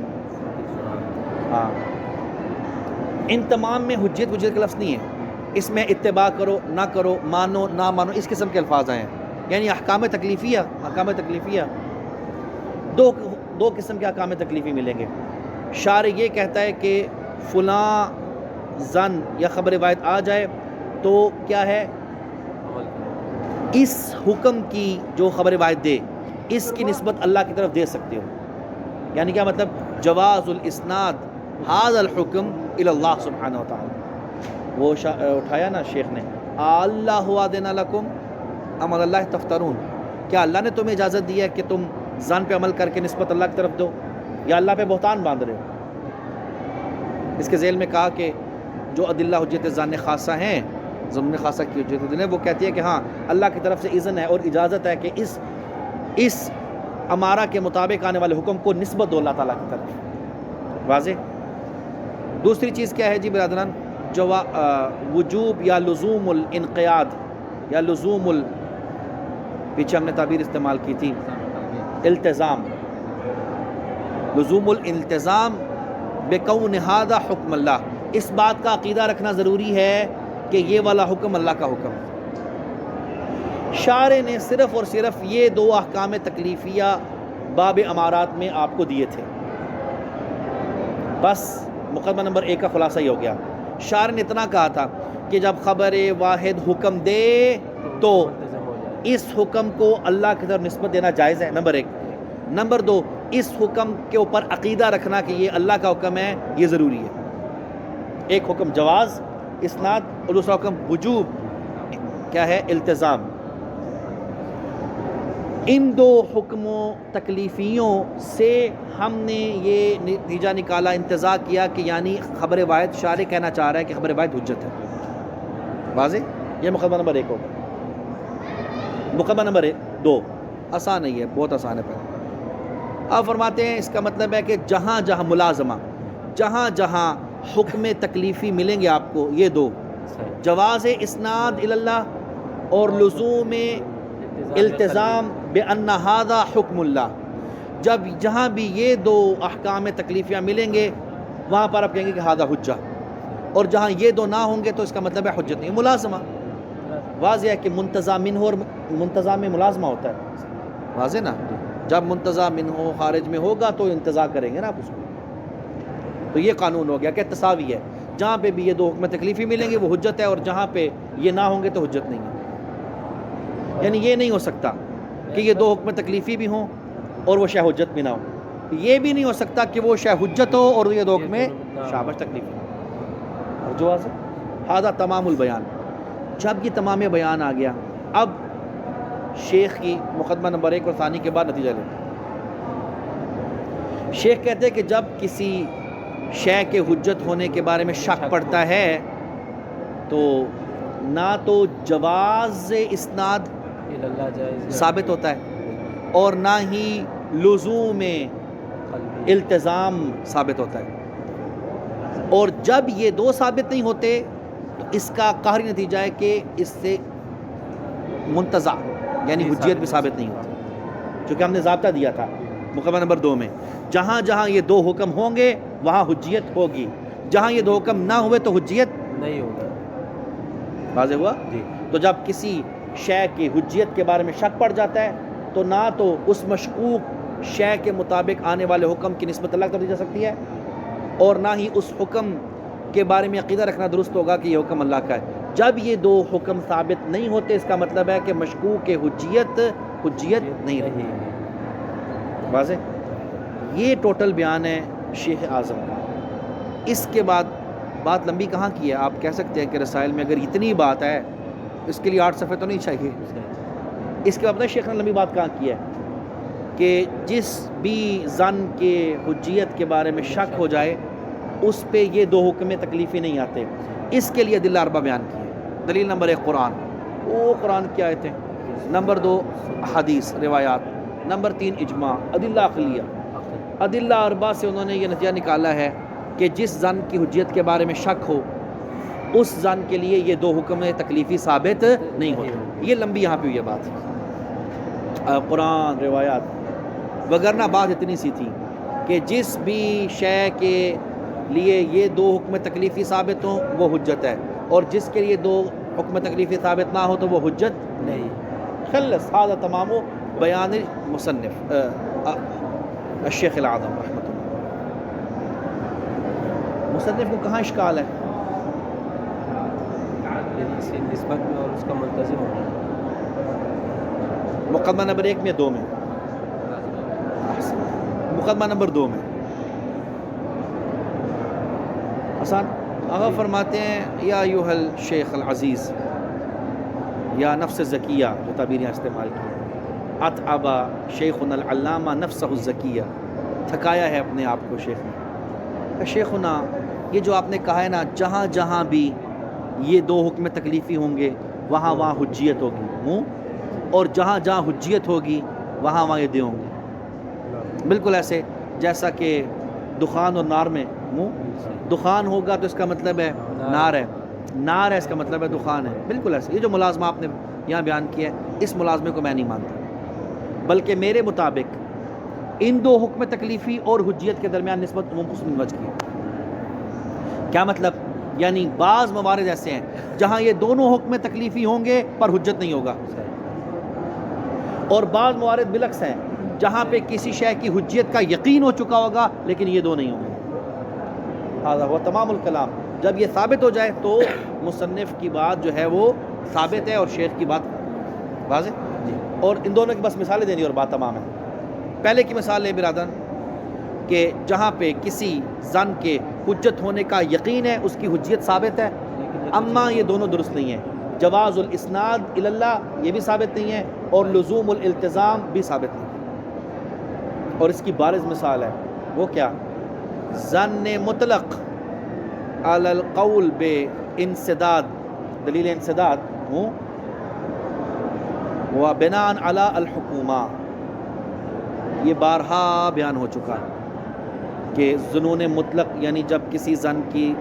[SPEAKER 1] ہاں، ان تمام میں حجیت کا لفظ نہیں ہے۔ اس میں اتباع کرو نہ کرو، مانو نہ مانو، اس قسم کے الفاظ آئے ہیں۔ یعنی احکام تکلیفیہ دو قسم کے احکام تکلیفی ملیں گے۔ شارع یہ کہتا ہے کہ فلاں زن یا خبر روایت آ جائے تو کیا ہے؟ اس حکم کی جو خبر روایت دے، اس کی نسبت اللہ کی طرف دے سکتے ہو۔ یعنی کیا مطلب؟ جواز الاسناد ھذا الحکم الی اللہ سبحانہ و تعالی۔ وہ اٹھایا نا شیخ نے، اللہ اذن لکم ام علی اللہ تفترون، کیا اللہ نے تمہیں اجازت دی ہے کہ تم ظن پہ عمل کر کے نسبت اللہ کی طرف دو، یا اللہ پہ بہتان باندھ رہے ہو؟ اس کے ذیل میں کہا کہ جو ادلہ حجت ظن خاصہ ہیں، ضمن خاصہ کی حجت دین ہے، وہ کہتی ہے کہ ہاں اللہ کی طرف سے اذن ہے اور اجازت ہے کہ اس امارہ کے مطابق آنے والے حکم کو نسبت دو اللہ تعالیٰ کی طرف۔ واضح؟ دوسری چیز کیا ہے جی برادران؟ وجوب یا لزوم الانقیاد، یا پیچھے ہم نے تعبیر استعمال کی تھی، التزام، لزوم الالتزام بکون ھذا حکم اللہ۔ اس بات کا عقیدہ رکھنا ضروری ہے کہ یہ والا حکم اللہ کا حکم ہے۔ شارع نے صرف اور صرف یہ 2 احکام تکلیفیہ باب امارات میں آپ کو دیے تھے. بس مقدمہ نمبر 1 کا خلاصہ یہ ہو گیا. شاعر نے اتنا کہا تھا کہ جب خبر واحد حکم دے تو
[SPEAKER 2] منتظم ہو جائے.
[SPEAKER 1] اس حکم کو اللہ کی طرف نسبت دینا جائز ہے، نمبر 1. نمبر 2، اس حکم کے اوپر عقیدہ رکھنا کہ یہ اللہ کا حکم ہے، یہ ضروری ہے. ایک حکم جواز اسناد اور دوسرا حکم وجوب کیا ہے، التزام. ان دو حکموں تکلیفیوں سے ہم نے یہ نتیجہ نکالا، انتزاع کیا کہ یعنی خبر واحد، شارع کہنا چاہ رہا ہے کہ خبر واحد حجت ہے. واضح؟ یہ مقدمہ نمبر 1 ہوگا. مقدمہ نمبر 2 آسان ہے، یہ بہت آسان ہے. پہلے آپ فرماتے ہیں اس کا مطلب ہے کہ جہاں جہاں ملازمہ، جہاں جہاں حکم تکلیفی ملیں گے آپ کو، یہ دو، جواز اسناد اللہ اور لزوم التزام بأن ھذا حکم اللہ. جب جہاں بھی یہ دو احکام تکلیفیاں ملیں گے وہاں پر آپ کہیں گے کہ ھذا حجہ، اور جہاں یہ دو نہ ہوں گے تو اس کا مطلب ہے حجت نہیں. ملازمہ واضح ہے کہ منتزع منہ اور منتزع میں ملازمہ ہوتا ہے، واضح نا. جب منتزع منہ خارج میں ہوگا تو انتزاع کریں گے نا آپ اس کو. تو یہ قانون ہو گیا کہ تساوی ہے، جہاں پہ بھی یہ دو حکم تکلیفی ملیں گے وہ حجت ہے، اور جہاں پہ یہ نہ ہوں گے تو حجت نہیں ہے. یعنی یہ نہیں ہو سکتا کہ یہ دو حکم تکلیفی بھی ہوں اور وہ شے حجت بھی نہ ہو. یہ بھی نہیں ہو سکتا کہ وہ شے حجت ہو اور یہ دو حکم شابش تکلیفی ہو. اور جو واضح ھذا تمام البیان. جب یہ تمام بیان آ گیا، اب شیخ کی مقدمہ نمبر 1 اور ثانی کے بعد نتیجہ لیں. شیخ کہتے ہیں کہ جب کسی شے کے حجت ہونے کے بارے میں شک پڑتا ہے تو نہ تو جواز اسناد
[SPEAKER 2] اللہ جائز
[SPEAKER 1] ثابت ہوتا ہے اور نہ ہی لزوم التزام ثابت ہوتا ہے. اور جب یہ دو ثابت نہیں ہوتے تو اس کا قہری نتیجہ ہے کہ اس سے منتزع یعنی حجیت بھی ثابت نہیں ہوتی، چونکہ ہم نے ضابطہ دیا تھا مقدمہ نمبر 2 میں، جہاں جہاں یہ دو حکم ہوں گے وہاں حجیت ہوگی، جہاں یہ دو حکم نہ ہوئے تو حجیت
[SPEAKER 2] نہیں ہوگا.
[SPEAKER 1] واضح ہوا؟
[SPEAKER 2] جی.
[SPEAKER 1] تو جب کسی شے کی حجیت کے بارے میں شک پڑ جاتا ہے تو نہ تو اس مشکوک شے کے مطابق آنے والے حکم کی نسبت اللہ کر دی جا سکتی ہے، اور نہ ہی اس حکم کے بارے میں عقیدہ رکھنا درست ہوگا کہ یہ حکم اللہ کا ہے. جب یہ دو حکم ثابت نہیں ہوتے اس کا مطلب ہے کہ مشکوک حجیت نہیں رہی. واضح؟ یہ ٹوٹل بیان ہے شیخ اعظم کا. اس کے بعد بات لمبی کہاں کی ہے؟ آپ کہہ سکتے ہیں کہ رسائل میں اگر اتنی بات ہے اس کے لیے 8 صفحے تو نہیں چاہیے. اس کے بعد شیخ نے لمبی بات کہاں کی ہے کہ جس بھی ظن کے حجیت کے بارے میں شک ہو جائے اس پہ یہ دو حکم تکلیفی نہیں آتے. اس کے لیے ادلہ 4 بیان کیے. دلیل نمبر 1 قرآن، وہ قرآن کی آیتیں. نمبر 2 حدیث روایات. نمبر 3 اجماع. ادلہ عقلیہ. ادلہ 4 سے انہوں نے یہ نتیجہ نکالا ہے کہ جس ظن کی حجیت کے بارے میں شک ہو اس ظن کے لیے یہ دو حکم تکلیفی ثابت نہیں ہوتے. یہ لمبی یہاں پہ ہوئی ہے بات، قرآن روایات، وگرنہ بات اتنی سی تھی کہ جس بھی شے کے لیے یہ دو حکم تکلیفی ثابت ہوں وہ حجت ہے، اور جس کے لیے دو حکم تکلیفی ثابت نہ ہو تو وہ حجت نہیں. خلص ھذا تمام بیان مصنف الشیخ العظم رحمۃ اللہ. مصنف کو کہاں اشکال ہے؟
[SPEAKER 2] اس کی نسبت میں اور اس کا منتظم ہونا.
[SPEAKER 1] مقدمہ نمبر 1 میں 2 میں، مقدمہ نمبر 2 میں آسان. آغا فرماتے ہیں یا ایھا الشیخ العزیز، یا نفس زکیہ جو تعبیر یہاں استعمال کی ہے. اتعب شیخنا العلامہ نفسہ الزکیہ، تھکایا ہے اپنے آپ کو شیخ نے. شیخنا یہ جو آپ نے کہا ہے نا جہاں جہاں بھی یہ دو حکم تکلیفی ہوں گے وہاں وہاں حجیت ہوگی، اور جہاں جہاں حجیت ہوگی وہاں وہاں یہ دے ہوں گے. بالکل ایسے جیسا کہ دخان اور نار میں دخان ہوگا تو اس کا مطلب ہے نار ہے، نار ہے اس کا مطلب ہے دخان ہے. بالکل ایسے. یہ جو ملازمہ آپ نے یہاں بیان کیا ہے اس ملازمے کو میں نہیں مانتا، بلکہ میرے مطابق ان دو حکم تکلیفی اور حجیت کے درمیان نسبت عموم خصوص وجہ کی ہے. کیا مطلب؟ یعنی بعض موارد ایسے ہیں جہاں یہ دونوں حکم تکلیفی ہوں گے پر حجت نہیں ہوگا، اور بعض موارد بالعکس ہیں جہاں پہ کسی شے کی حجیت کا یقین ہو چکا ہوگا لیکن یہ دو نہیں ہوں گے. ہذا ہوا تمام الکلام. جب یہ ثابت ہو جائے تو مصنف کی بات جو ہے وہ ثابت ہے اور شیخ کی بات واضح. اور ان دونوں کی بس مثالیں دینی اور بات تمام ہے. پہلے کی مثال ہے برادران کہ جہاں پہ کسی زن کے حجت ہونے کا یقین ہے اس کی حجیت ثابت ہے، اما یہ دونوں درست نہیں ہیں. جواز الاسناد الی اللہ یہ بھی ثابت نہیں ہے اور لزوم الالتزام بھی ثابت نہیں ہے. اور اس کی بارز مثال ہے وہ کیا؟ ظن مطلق علی القول بے انسداد، دلیل انسداد ہوں و بناء علی الحکومہ. یہ بارہا بیان ہو چکا کہ ظنون مطلق یعنی جب کسی زن کی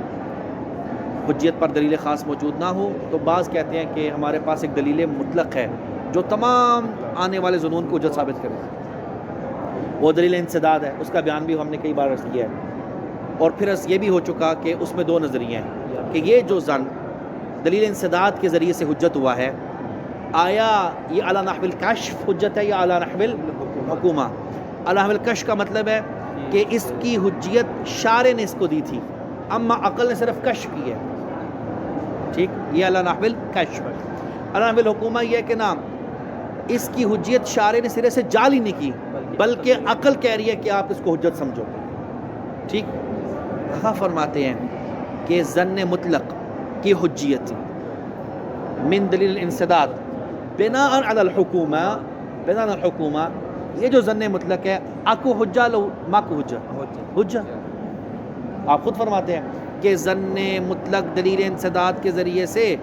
[SPEAKER 1] حجیت پر دلیل خاص موجود نہ ہو تو بعض کہتے ہیں کہ ہمارے پاس ایک دلیل مطلق ہے جو تمام آنے والے ظنون کو حجت ثابت کرے. وہ دلیل انسداد ہے، اس کا بیان بھی ہم نے کئی بار عرض کیا ہے. اور پھر یہ بھی ہو چکا کہ اس میں دو نظریے ہیں کہ یہ جو زن دلیل انسداد کے ذریعے سے حجت ہوا ہے آیا یہ علی نحو الکشف حجت ہے یا علی نحو الحکومہ. علی نحو الکشف کا مطلب ہے کہ اس کی حجیت شارع نے اس کو دی تھی اما عقل نے صرف کشف کی ہے. ٹھیک، یہ علی نحو الکشف. علی نحو الحکومہ یہ ہے کہ نام اس کی حجیت شارع نے سرے سے جعلی نہیں کی بلکہ عقل کہہ رہی ہے کہ آپ اس کو حجت سمجھو. ٹھیک، کہاں فرماتے ہیں کہ ظن مطلق کی حجیت من دلیل انسداد بناء علی الحکومہ، بناء علی الحکومہ. یہ جو ظن مطلق ہے اکو حجہ لو ماکو حجہ حجہ. آپ خود فرماتے ہیں کہ ظن مطلق دلیل انسداد کے ذریعے سے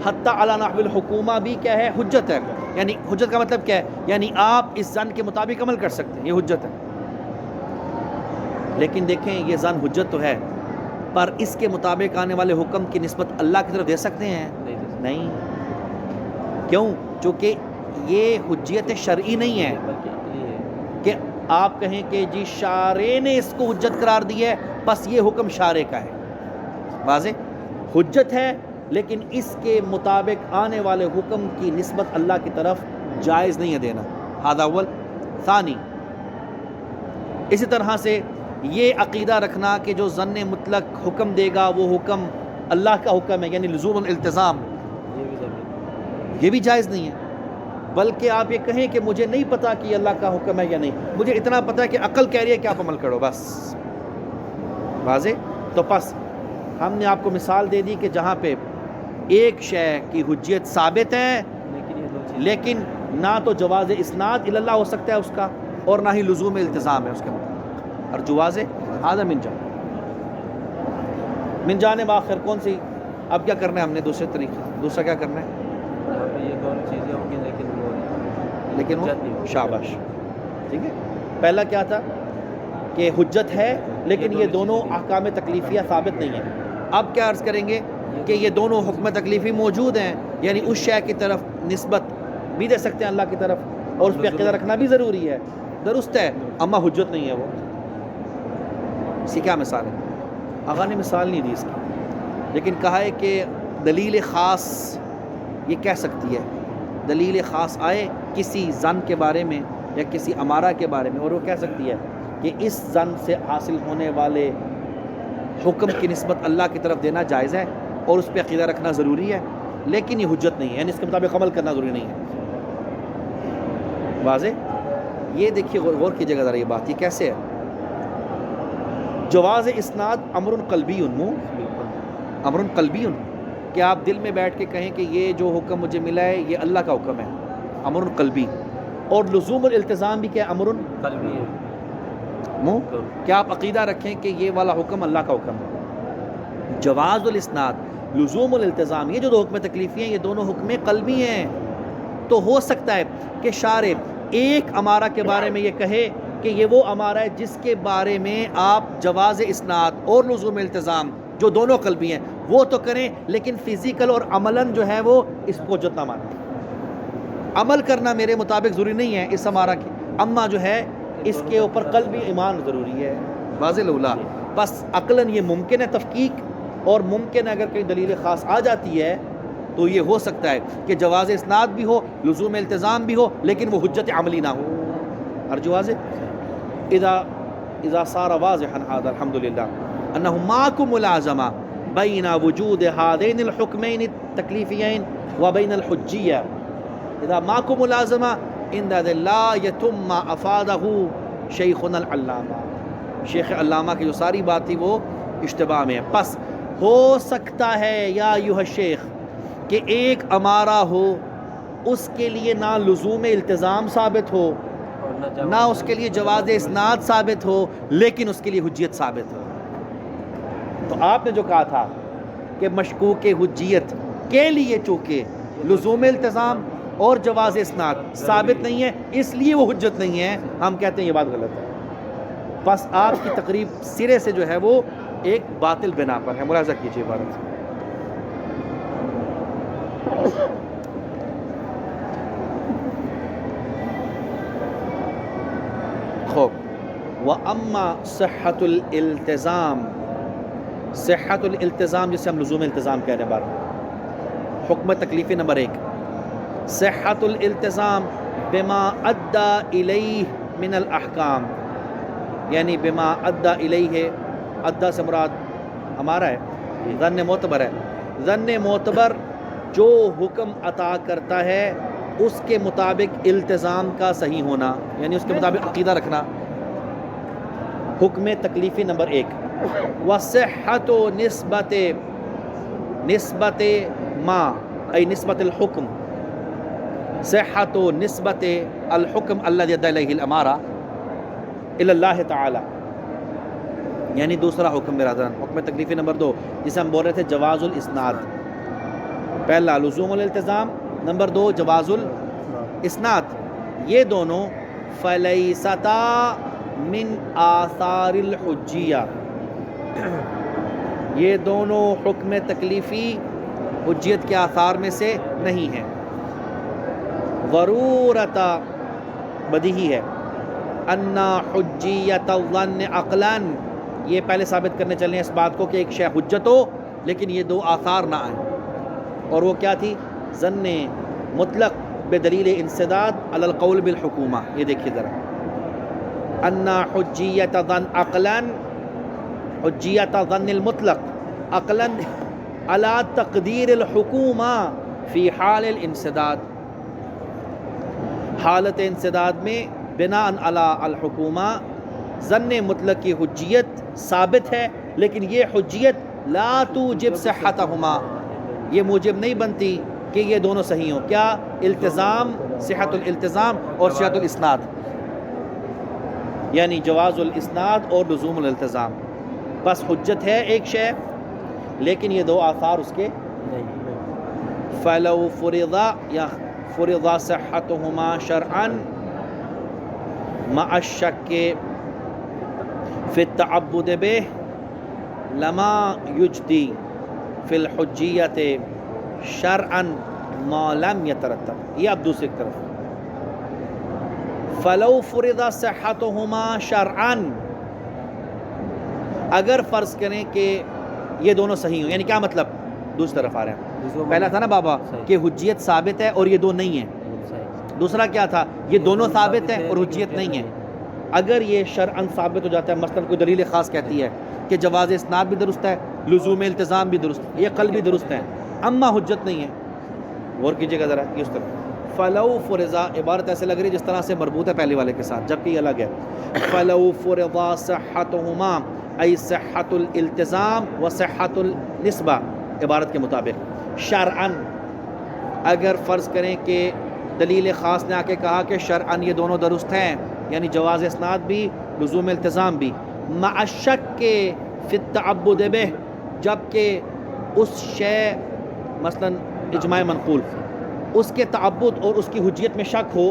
[SPEAKER 1] حتی علی نحو الحکومہ بھی کیا ہے؟ حجت ہے. یعنی حجت کا مطلب کیا ہے؟ یعنی آپ اس ظن کے مطابق عمل کر سکتے ہیں، یہ حجت ہے. لیکن دیکھیں یہ ظن حجت تو ہے پر اس کے مطابق آنے والے حکم کی نسبت اللہ کی طرف دے سکتے ہیں؟ نہیں. کیوں؟ چونکہ یہ حجیت شرعی نہیں ہے کہ آپ کہیں کہ جی شارع نے اس کو حجت قرار دی ہے بس یہ حکم شارع کا ہے. واضح حجت ہے لیکن اس کے مطابق آنے والے حکم کی نسبت اللہ کی طرف جائز نہیں ہے دینا. ھذا اول. ثانی، اسی طرح سے یہ عقیدہ رکھنا کہ جو ظن مطلق حکم دے گا وہ حکم اللہ کا حکم ہے یعنی لزوم الالتزام، یہ بھی جائز نہیں ہے. بلکہ آپ یہ کہیں کہ مجھے نہیں پتا کہ یہ اللہ کا حکم ہے یا نہیں، مجھے اتنا پتا ہے کہ عقل کہہ رہی ہے کہ آپ عمل کرو بس. واضح. تو پس ہم نے آپ کو مثال دے دی کہ جہاں پہ ایک شے کی حجیت ثابت ہے لیکن نہ تو جواز اسناد الی اللہ ہو سکتا ہے اس کا اور نہ ہی لزوم التزام ہے اس کے مطابق. اور جواز ھذا من جانب آخر کون سی؟ اب کیا کرنا ہے ہم نے دوسرے طریقے؟ دوسرا کیا کرنا ہے؟
[SPEAKER 2] یہ دونوں چیزیں ہوں گی
[SPEAKER 1] لیکن وہ شاباش. ٹھیک ہے، پہلا کیا تھا کہ حجت ہے لیکن یہ دونوں احکام تکلیفیہ ثابت نہیں ہیں. اب کیا عرض کریں گے کہ یہ دونوں حکم تکلیفی موجود ہیں یعنی اس شے کی طرف نسبت بھی دے سکتے ہیں اللہ کی طرف اور اس پہ عقیدہ رکھنا بھی ضروری ہے، درست ہے، اما حجت نہیں ہے وہ. اس کی کیا مثال ہے؟ آقا نے مثال نہیں دی اس کی لیکن کہا ہے کہ دلیل خاص یہ کہہ سکتی ہے. دلیل خاص آئے کسی زن کے بارے میں یا کسی امارہ کے بارے میں اور وہ کہہ سکتی ہے کہ اس زن سے حاصل ہونے والے حکم کی نسبت اللہ کی طرف دینا جائز ہے اور اس پہ عقیدہ رکھنا ضروری ہے لیکن یہ حجت نہیں ہے یعنی اس کے مطابق عمل کرنا ضروری نہیں ہے. واضح. یہ دیکھیے غور کیجیے گا ذرا یہ بات، یہ کیسے ہے؟ جواز اسناد امر قلبی امر قلبی کہ آپ دل میں بیٹھ کے کہیں کہ یہ جو حکم مجھے ملا ہے یہ اللہ کا حکم ہے، امر قلبی. اور لزوم الالتزام بھی کیا ہے؟ امر
[SPEAKER 2] قلبی ہے.
[SPEAKER 1] کہ آپ عقیدہ رکھیں کہ یہ والا حکم اللہ کا حکم ہے. جواز الاسناد، لزوم الالتزام، یہ جو دو حکم تکلیفی ہیں یہ دونوں حکم قلبی ہیں. تو ہو سکتا ہے کہ شارع ایک امارہ کے بارے میں یہ کہے کہ یہ وہ امارہ ہے جس کے بارے میں آپ جواز اسناد اور لزوم التزام جو دونوں قلبی ہیں وہ تو کریں لیکن فزیکل اور عملاً جو ہے وہ اس کو حجت نہ مانیں. عمل کرنا میرے مطابق ضروری نہیں ہے اس امارہ کی، اما جو ہے اس کے اوپر قلبی ایمان ضروری ہے. واضح لولا. بس عقلاً یہ ممکن ہے تفکیک اور ممکن ہے اگر کہیں دلیل خاص آ جاتی ہے تو یہ ہو سکتا ہے کہ جواز اسناد بھی ہو، لزوم التزام بھی ہو لیکن وہ حجت عملی نہ ہو. ارجو واضح اذا صار واضحا هذا الحمد لله انه ماكو ملازمه بين وجود هذين الحكمين التكليفيين وبين الحجيه. اذا ماكو ملازمه ان لا يتم ما افاده شیخنا العلامہ، شیخ علامہ کی جو ساری بات تھی وہ اشتباہ میں ہے. پس ہو سکتا ہے یا ایھا الشیخ کہ ایک امارہ ہو اس کے لیے نہ لزوم التزام ثابت ہو نہ اس کے لیے جواز اسناد ثابت ہو لیکن اس کے لیے حجیت ثابت ہو. تو آپ نے جو کہا تھا کہ مشکوک حجیت کے لیے چونکہ لزوم التزام اور جواز اسناد ثابت نہیں ہے اس لیے وہ حجت نہیں ہے، ہم کہتے ہیں یہ بات غلط ہے. بس آپ کی تقریب سرے سے جو ہے وہ ایک باطل بنا پر ہے. ملاحظہ کیجیے عبارت. خوب وَأَمَّا صحت الالتزام، صحت الالتزام جسے ہم لزوم التزام کہہ رہے ہیں بار، حکم تکلیفی نمبر 1 صحت الالتزام بما ادى الیہ من الاحکام، یعنی بما ادى الیہ، ادى سے مراد ہمارا ہے ظن معتبر ہے. ظن معتبر جو حکم عطا کرتا ہے اس کے مطابق التزام کا صحیح ہونا، یعنی اس کے مطابق عقیدہ رکھنا. حکم تکلیفی نمبر 1 وصحت نسبت ما ای نسبت الحکم، صحت نسبت الحکم الذی ادى الیہ الامارہ الی اللہ تعالی، یعنی دوسرا حکم برادران. حکم تکلیفی نمبر 2 جسے ہم بول رہے تھے جواز الاسناد، پہلا لزوم الالتزام، نمبر 2 جواز الاسناد. یہ دونوں فلیستا من آثار الحجیہ، یہ دونوں حکم تکلیفی حجیت کے آثار میں سے نہیں ہیں. ضرورت بدیہی ہے ان حجیت الظن عقلا، یہ پہلے ثابت کرنے چلے ہیں اس بات کو کہ ایک شے حجت ہو لیکن یہ دو آثار نہ آئیں. اور وہ کیا تھی؟ ظن مطلق بدلیل انسداد علی القول بالحکومہ. یہ دیکھیے ذرا، ان حجیت ظن عقلا، حجیت ظن المطلق عقلا علی تقدیر الحکومہ فی حال الانسداد، حالت انسداد میں بناء علی الحکومہ ظن مطلق کی حجیت ثابت ہے لیکن یہ حجیت لا توجب صحتہما، یہ موجب نہیں بنتی کہ یہ دونوں صحیح ہوں. کیا؟ التزام، صحت الالتزام اور صحت الاسناد، یعنی جواز الاسناد اور لزوم الالتزام. بس حجت ہے ایک شے لیکن یہ دو آثار اس کے فلو فرضا یا فرضا صحتہما شرعا مع الشک فی التعبد بہ لما یجدی فی الحجیت شرعا ما لم یترتب. یہ اب دوسری طرف فلو فرض صحتہما شرعا، اگر فرض کریں کہ یہ دونوں صحیح ہوں، یعنی کیا مطلب؟ دوسری طرف آ رہے ہیں. پہلا تھا نا بابا کہ حجیت ثابت ہے اور یہ دو نہیں ہیں، دوسرا کیا تھا؟ یہ دونوں ثابت ہیں اور حجیت نہیں ہے. اگر یہ شرعاً ثابت ہو جاتا ہے، مثلا کوئی دلیل خاص کہتی ہے کہ جواز اسناد بھی درست ہے، لزوم التزام بھی درست ہے، یہ قلب بھی درست ہے، اما حجت نہیں ہے. غور کیجیے گا ذرا اس طرح. فلو فرضا، عبارت ایسے لگ رہی ہے جس طرح سے مربوط ہے پہلے والے کے ساتھ جبکہ یہ الگ ہے. فلو فرضا صحتہما ای صحت الالتزام و صحت النسبہ، عبارت کے مطابق شرعاً، اگر فرض کریں کہ دلیل خاص نے آ کے کہا کہ شرعاً یہ دونوں درست ہیں، یعنی جواز اسناد بھی لزوم التزام بھی، مع الشک کے فی التعبد بہ، جبکہ اس شے مثلا اجماع منقول اس کے تعبد اور اس کی حجیت میں شک ہو،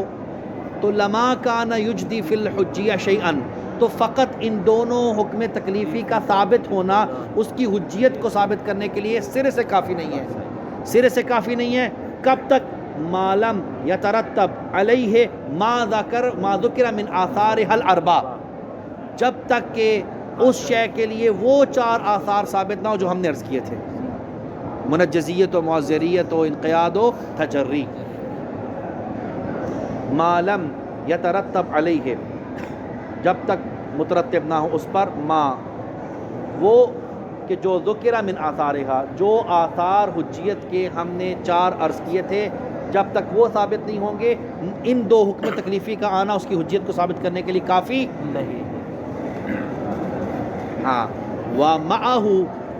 [SPEAKER 1] تو لما کان یجدی فی الحجیہ شیئا، تو فقط ان دونوں حکم تکلیفی کا ثابت ہونا اس کی حجیت کو ثابت کرنے کے لیے سرے سے کافی نہیں ہے. سرے سے کافی نہیں ہے. کب تک؟ ما لم یترتب علیہ ما ذکر من آثارها الاربع، جب تک کہ اس شے کے لیے وہ 4 آثار ثابت نہ ہو جو ہم نے عرض کیے تھے، منجزیت و معذریت و انقیاد و تجری. ما لم یترتب علیہ جب تک مترتب نہ ہو اس پر ما وہ کہ جو ذکر من آثارہا جو آثار حجیت کے ہم نے 4 عرض کیے تھے جب تک وہ ثابت نہیں ہوں گے ان 2 حکم تکلیفی کا آنا اس کی حجیت کو ثابت کرنے کے لیے کافی
[SPEAKER 2] نہیں
[SPEAKER 1] ہاں وَمَعَهُ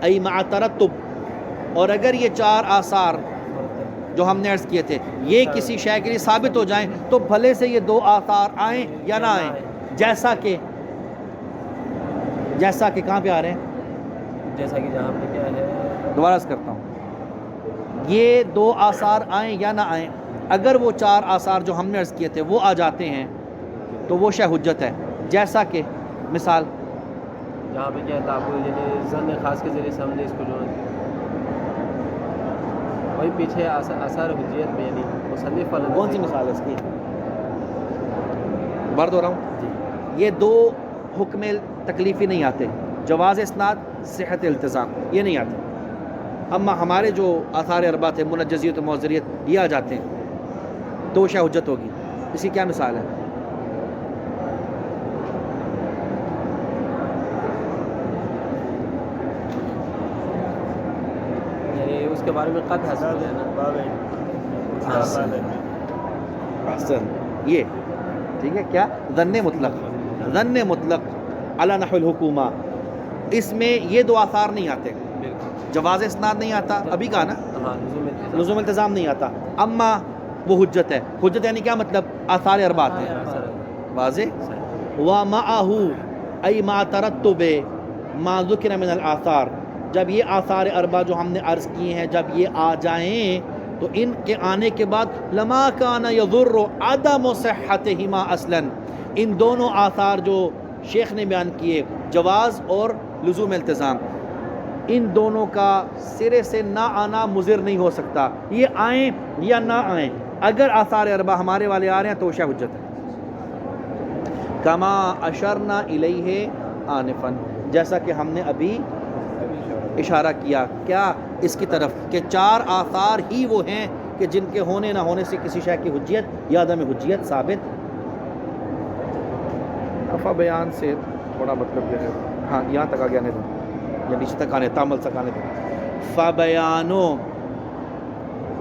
[SPEAKER 1] أي مع ترتب اور اگر یہ 4 آثار جو ہم نے عرض کیے تھے یہ کسی شے کے لیے ثابت ہو جائیں تو بھلے سے یہ 2 آثار آئیں یا نہ آئیں جیسا کہ کہاں پہ آ رہے ہیں
[SPEAKER 2] جیسا کہ جہاں پہ کیا ہے
[SPEAKER 1] دوبارہ عرض کرتا ہوں یہ 2 آثار آئیں یا نہ آئیں اگر وہ 4 آثار جو ہم نے عرض کیے تھے وہ آ جاتے ہیں تو وہ شے حجت ہے جیسا کہ مثال
[SPEAKER 2] جہاں پہ کیا ہے تعبد یعنی ظن خاص کے ذریعے سے ہم نے اس کو جو وہی پیچھے آثار حجیت میں یعنی مصنف والا
[SPEAKER 1] کون سی مثال ہے اس کی برد ہو رہا ہوں یہ 2 حکم تکلیفی نہیں آتے جواز اسناد صحت التزام یہ نہیں آتے اما ہمارے جو آثار اربع تھے منجزیت و معذریت یہ آ جاتے ہیں تو شے حجت ہوگی اس کی کیا مثال ہے
[SPEAKER 2] یعنی اس کے بارے میں قد حاصل ہے نا
[SPEAKER 1] احسن یہ ٹھیک ہے کیا ظن مطلق علی نحو الحکومہ اس میں یہ 2 آثار نہیں آتے جواز اسناد نہیں آتا ابھی کہا نا
[SPEAKER 2] ہاں
[SPEAKER 1] لزوم التزام نہیں آتا اما وہ حجت ہے حجت یعنی کیا مطلب آثار اربع ہیں واضح وَمَعَهُ أي مع ترتب ما ذکر من الآثار جب یہ آثار اربع جو ہم نے عرض کیے ہیں جب یہ آ جائیں تو ان کے آنے کے بعد لما کان یضر عدم صحتہما اصلا ان دونوں آثار جو شیخ نے بیان کیے جواز اور لزوم التزام ان دونوں کا سرے سے نہ آنا مضر نہیں ہو سکتا یہ آئیں یا نہ آئیں اگر آثار اربع ہمارے والے آ رہے ہیں تو شے حجت ہے کما اشرنا الیہ آنفا جیسا کہ ہم نے ابھی اشارہ کیا کیا اس کی طرف کہ 4 آثار ہی وہ ہیں کہ جن کے ہونے نہ ہونے سے کسی شے کی حجیت یا عدم حجیت ثابت افا بیان سے تھوڑا مطلب جو ہے ہاں یہاں تک آ گیا نہیں تو یا نیچے تک آنے تعمل تک آنے تو فبیان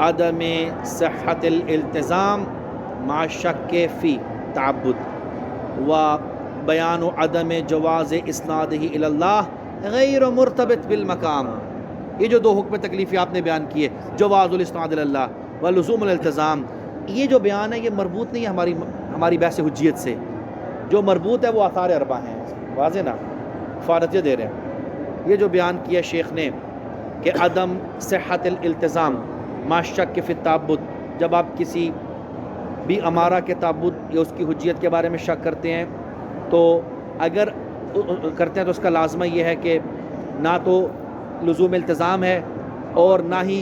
[SPEAKER 1] عدم صحت الالتزام مع شک فی تعبد و بیان عدم جواز اسنادہ الی اللہ غیر مرتبط بالمقام یہ جو 2 حکم تکلیفی آپ نے بیان کیے جواز الاسناد الی اللہ و لزوم الالتزام یہ جو بیان ہے یہ مربوط نہیں ہے ہماری بحث حجیت سے جو مربوط ہے وہ آثار اربع ہیں واضح نا فارتیہ دے رہے ہیں یہ جو بیان کیا شیخ نے کہ عدم صحت الالتزام ما شک فی التعبد جب آپ کسی بھی امارہ کے تعبد یا اس کی حجیت کے بارے میں شک کرتے ہیں تو اگر کرتے ہیں تو اس کا لازمہ یہ ہے کہ نہ تو لزوم التزام ہے اور نہ ہی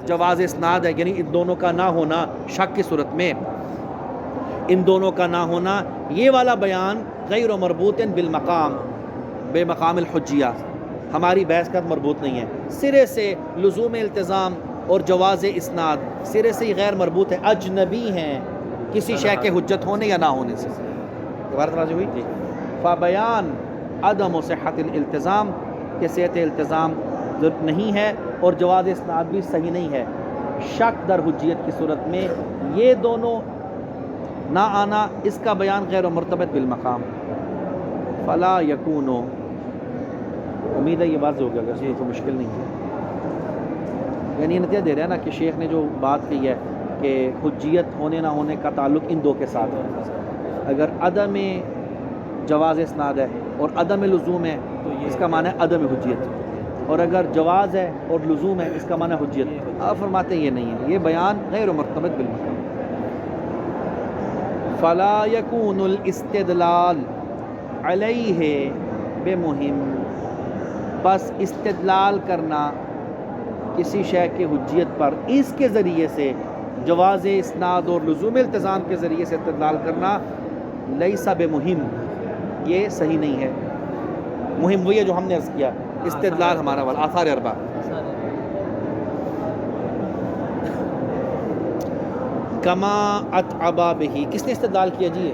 [SPEAKER 1] جواز اسناد ہے یعنی ان دونوں کا نہ ہونا شک کی صورت میں ان دونوں کا نہ ہونا یہ والا بیان غیر مربوط بالمقام بے مقام الحجیہ ہماری بحث کا مربوط نہیں ہے سرے سے لزوم التزام اور جواز اسناد سرے سے ہی غیر مربوط ہے اجنبی ہیں کسی شے کے حجت ہونے یا نہ ہونے سے عبارت واضح ہوئی فبیان عدم صحت الالتزام کہ صحت التزام نہیں ہے اور جواز اسناد بھی صحیح نہیں ہے شک در حجیت کی صورت میں یہ دونوں نہ آنا اس کا بیان غیر مرتبط بالمقام فلا یکونو امید ہے یہ واضح ہو گیا اگر تو مشکل نہیں ہے یعنی یہ نتیجہ دے رہے ہیں نا کہ شیخ نے جو بات کہی ہے کہ حجیت ہونے نہ ہونے کا تعلق ان 2 کے ساتھ ہے اگر عدم جواز اسناد ہے اور عدم لزوم ہے تو اس کا معنی ہے عدم حجیت اور اگر جواز ہے اور لزوم ہے اس کا معنی حجیت آپ فرماتے ہیں یہ نہیں ہے یہ بیان غیر مرتبط بالمقام فلا یکون الاستدلال علیہ بمہم بس استدلال کرنا کسی شے کے حجیت پر اس کے ذریعے سے جواز اسناد اور لزوم التزام کے ذریعے سے استدلال کرنا لیس بمہم یہ صحیح نہیں ہے مہم وہی ہے جو ہم نے عرض کیا استدلال ہمارا والا آثار اربع کما اتعبا بہی کس نے استدلال کیا جی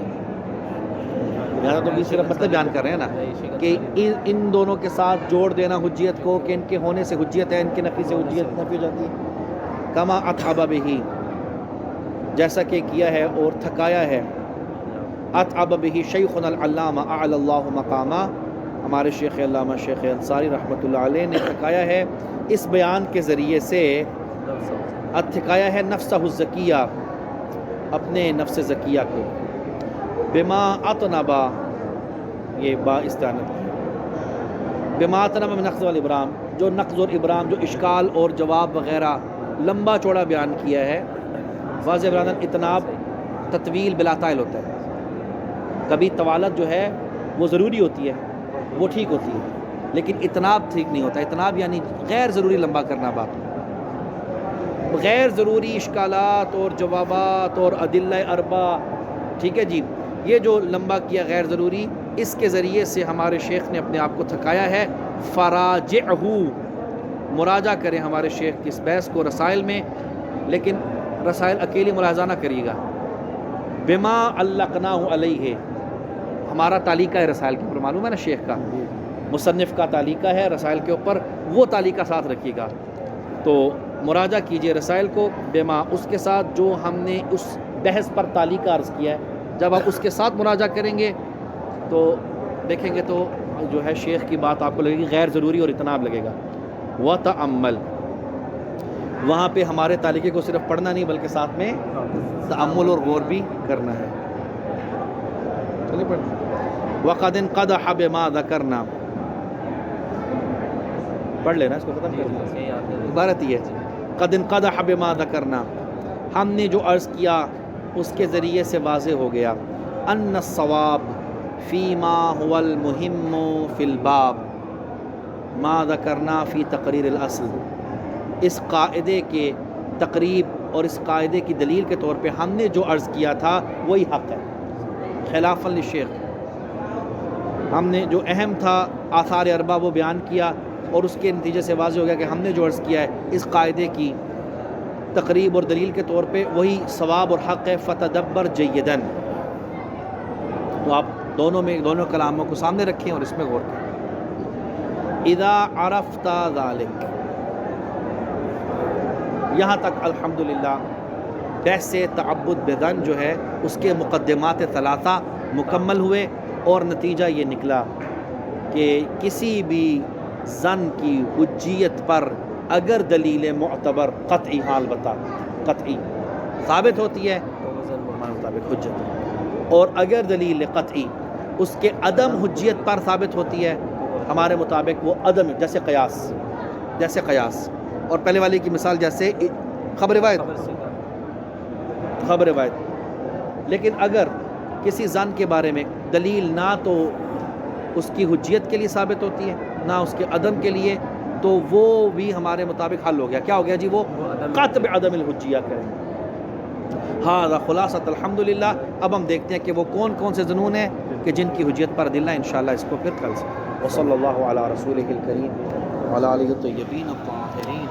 [SPEAKER 1] لہٰذا تو بھی صرف مطلب بیان کر رہے ہیں نا کہ ان دونوں کے ساتھ جوڑ دینا حجیت کو کہ ان کے ہونے سے حجیت ہے، ان کے نفی سے حجیت نفی ہو جاتی ہے. کما اتعب بہ، جیسا کہ کیا ہے اور تھکایا ہے. اتعب بہ شیخنا العلامہ اعلی اللہ مقامہ، ہمارے شیخ علامہ شیخ انصاری رحمۃ اللہ علیہ نے تھکایا ہے اس بیان کے ذریعے سے. تھکایا ہے نفسہ الزکیہ، اپنے نفس زکیہ کو. بما اطنبا، یہ با استعانت، بما اطنبا من نقض والابرام، جو نقض اور ابرام، جو اشکال اور جواب وغیرہ لمبا چوڑا بیان کیا ہے. واضح بیان اتناب تطویل بلا طائل ہوتا ہے. کبھی طوالت جو ہے وہ ضروری ہوتی ہے، وہ ٹھیک ہوتی ہے، لیکن اتناب ٹھیک نہیں ہوتا. اتناب یعنی غیر ضروری لمبا کرنا بات، غیر ضروری اشکالات اور جوابات اور ادلہ اربع، ٹھیک ہے جی، یہ جو لمبا کیا غیر ضروری، اس کے ذریعے سے ہمارے شیخ نے اپنے آپ کو تھکایا ہے. فراجعہ، مراجعہ کریں ہمارے شیخ کی اس بحث کو رسائل میں، لیکن رسائل اکیلی ملاحظہ نہ کریے گا. بما علقناہ علیہ، ہمارا تعلیقہ ہے رسائل کے اوپر، معلوم ہے نا شیخ کا مصنف کا تعلیقہ ہے رسائل کے اوپر، وہ تعلیقہ ساتھ رکھیے گا. تو مراجعہ کیجئے رسائل کو بما، اس کے ساتھ جو ہم نے اس بحث پر تعلیقہ عرض کیا ہے. جب آپ اس کے ساتھ مراجعہ کریں گے تو دیکھیں گے تو جو ہے شیخ کی بات آپ کو لگے گی غیر ضروری اور اتناب لگے گا. وتأمل، وہاں پہ ہمارے تعلیقے کو صرف پڑھنا نہیں بلکہ ساتھ میں تأمل اور غور بھی کرنا ہے. چلیے پڑھ. وقد انقدح بما ذکرنا، پڑھ لینا اس کو ختم کر دیں. عبارت یہ ہے قد انقدح بما ذکرنا، ہم نے جو عرض کیا اس کے ذریعے سے واضح ہو گیا. ان الصواب فیما هو المہم فی الباب ما ذکرنا فی تقریر الاصل، اس قاعدے کے تقریب اور اس قاعدے کی دلیل کے طور پہ ہم نے جو عرض کیا تھا وہی حق ہے. خلافاً للشیخ، ہم نے جو اہم تھا آثار اربع وہ بیان کیا، اور اس کے نتیجے سے واضح ہو گیا کہ ہم نے جو عرض کیا ہے اس قاعدے کی تقریب اور دلیل کے طور پہ وہی ثواب اور حق ہے. فتدبر جیداً، تو آپ دونوں کلاموں کو سامنے رکھیں اور اس میں غور کریں. اذا عرفت ذلک، یہاں تک الحمدللہ بحث تعبد بظن جو ہے اس کے مقدمات ثلاثہ مکمل ہوئے، اور نتیجہ یہ نکلا کہ کسی بھی ظن کی حجیت پر اگر دلیل معتبر قطعی، حال بتا قطعی ثابت ہوتی ہے ہمارے مطابق حجت ہے، اور اگر دلیل قطعی اس کے عدم حجیت پر ثابت ہوتی ہے ہمارے مطابق وہ عدم، جیسے قیاس اور پہلے والی کی مثال جیسے خبر روایت. لیکن اگر کسی ظن کے بارے میں دلیل نہ تو اس کی حجیت کے لیے ثابت ہوتی ہے نہ اس کے عدم کے لیے، تو وہ بھی ہمارے مطابق حل ہو گیا. کیا ہو گیا جی؟ وہ قطع بعدم الحجیہ کریں. ہاں خلاصۃ الحمدللہ. اب ہم دیکھتے ہیں کہ وہ کون کون سے ظنون ہیں کہ جن کی حجیت پر دلنا انشاءاللہ اس کو پھر کل سے. وصلی اللہ علی رسولہ الکریم وعلی آلہ الطیبین الطاہرین.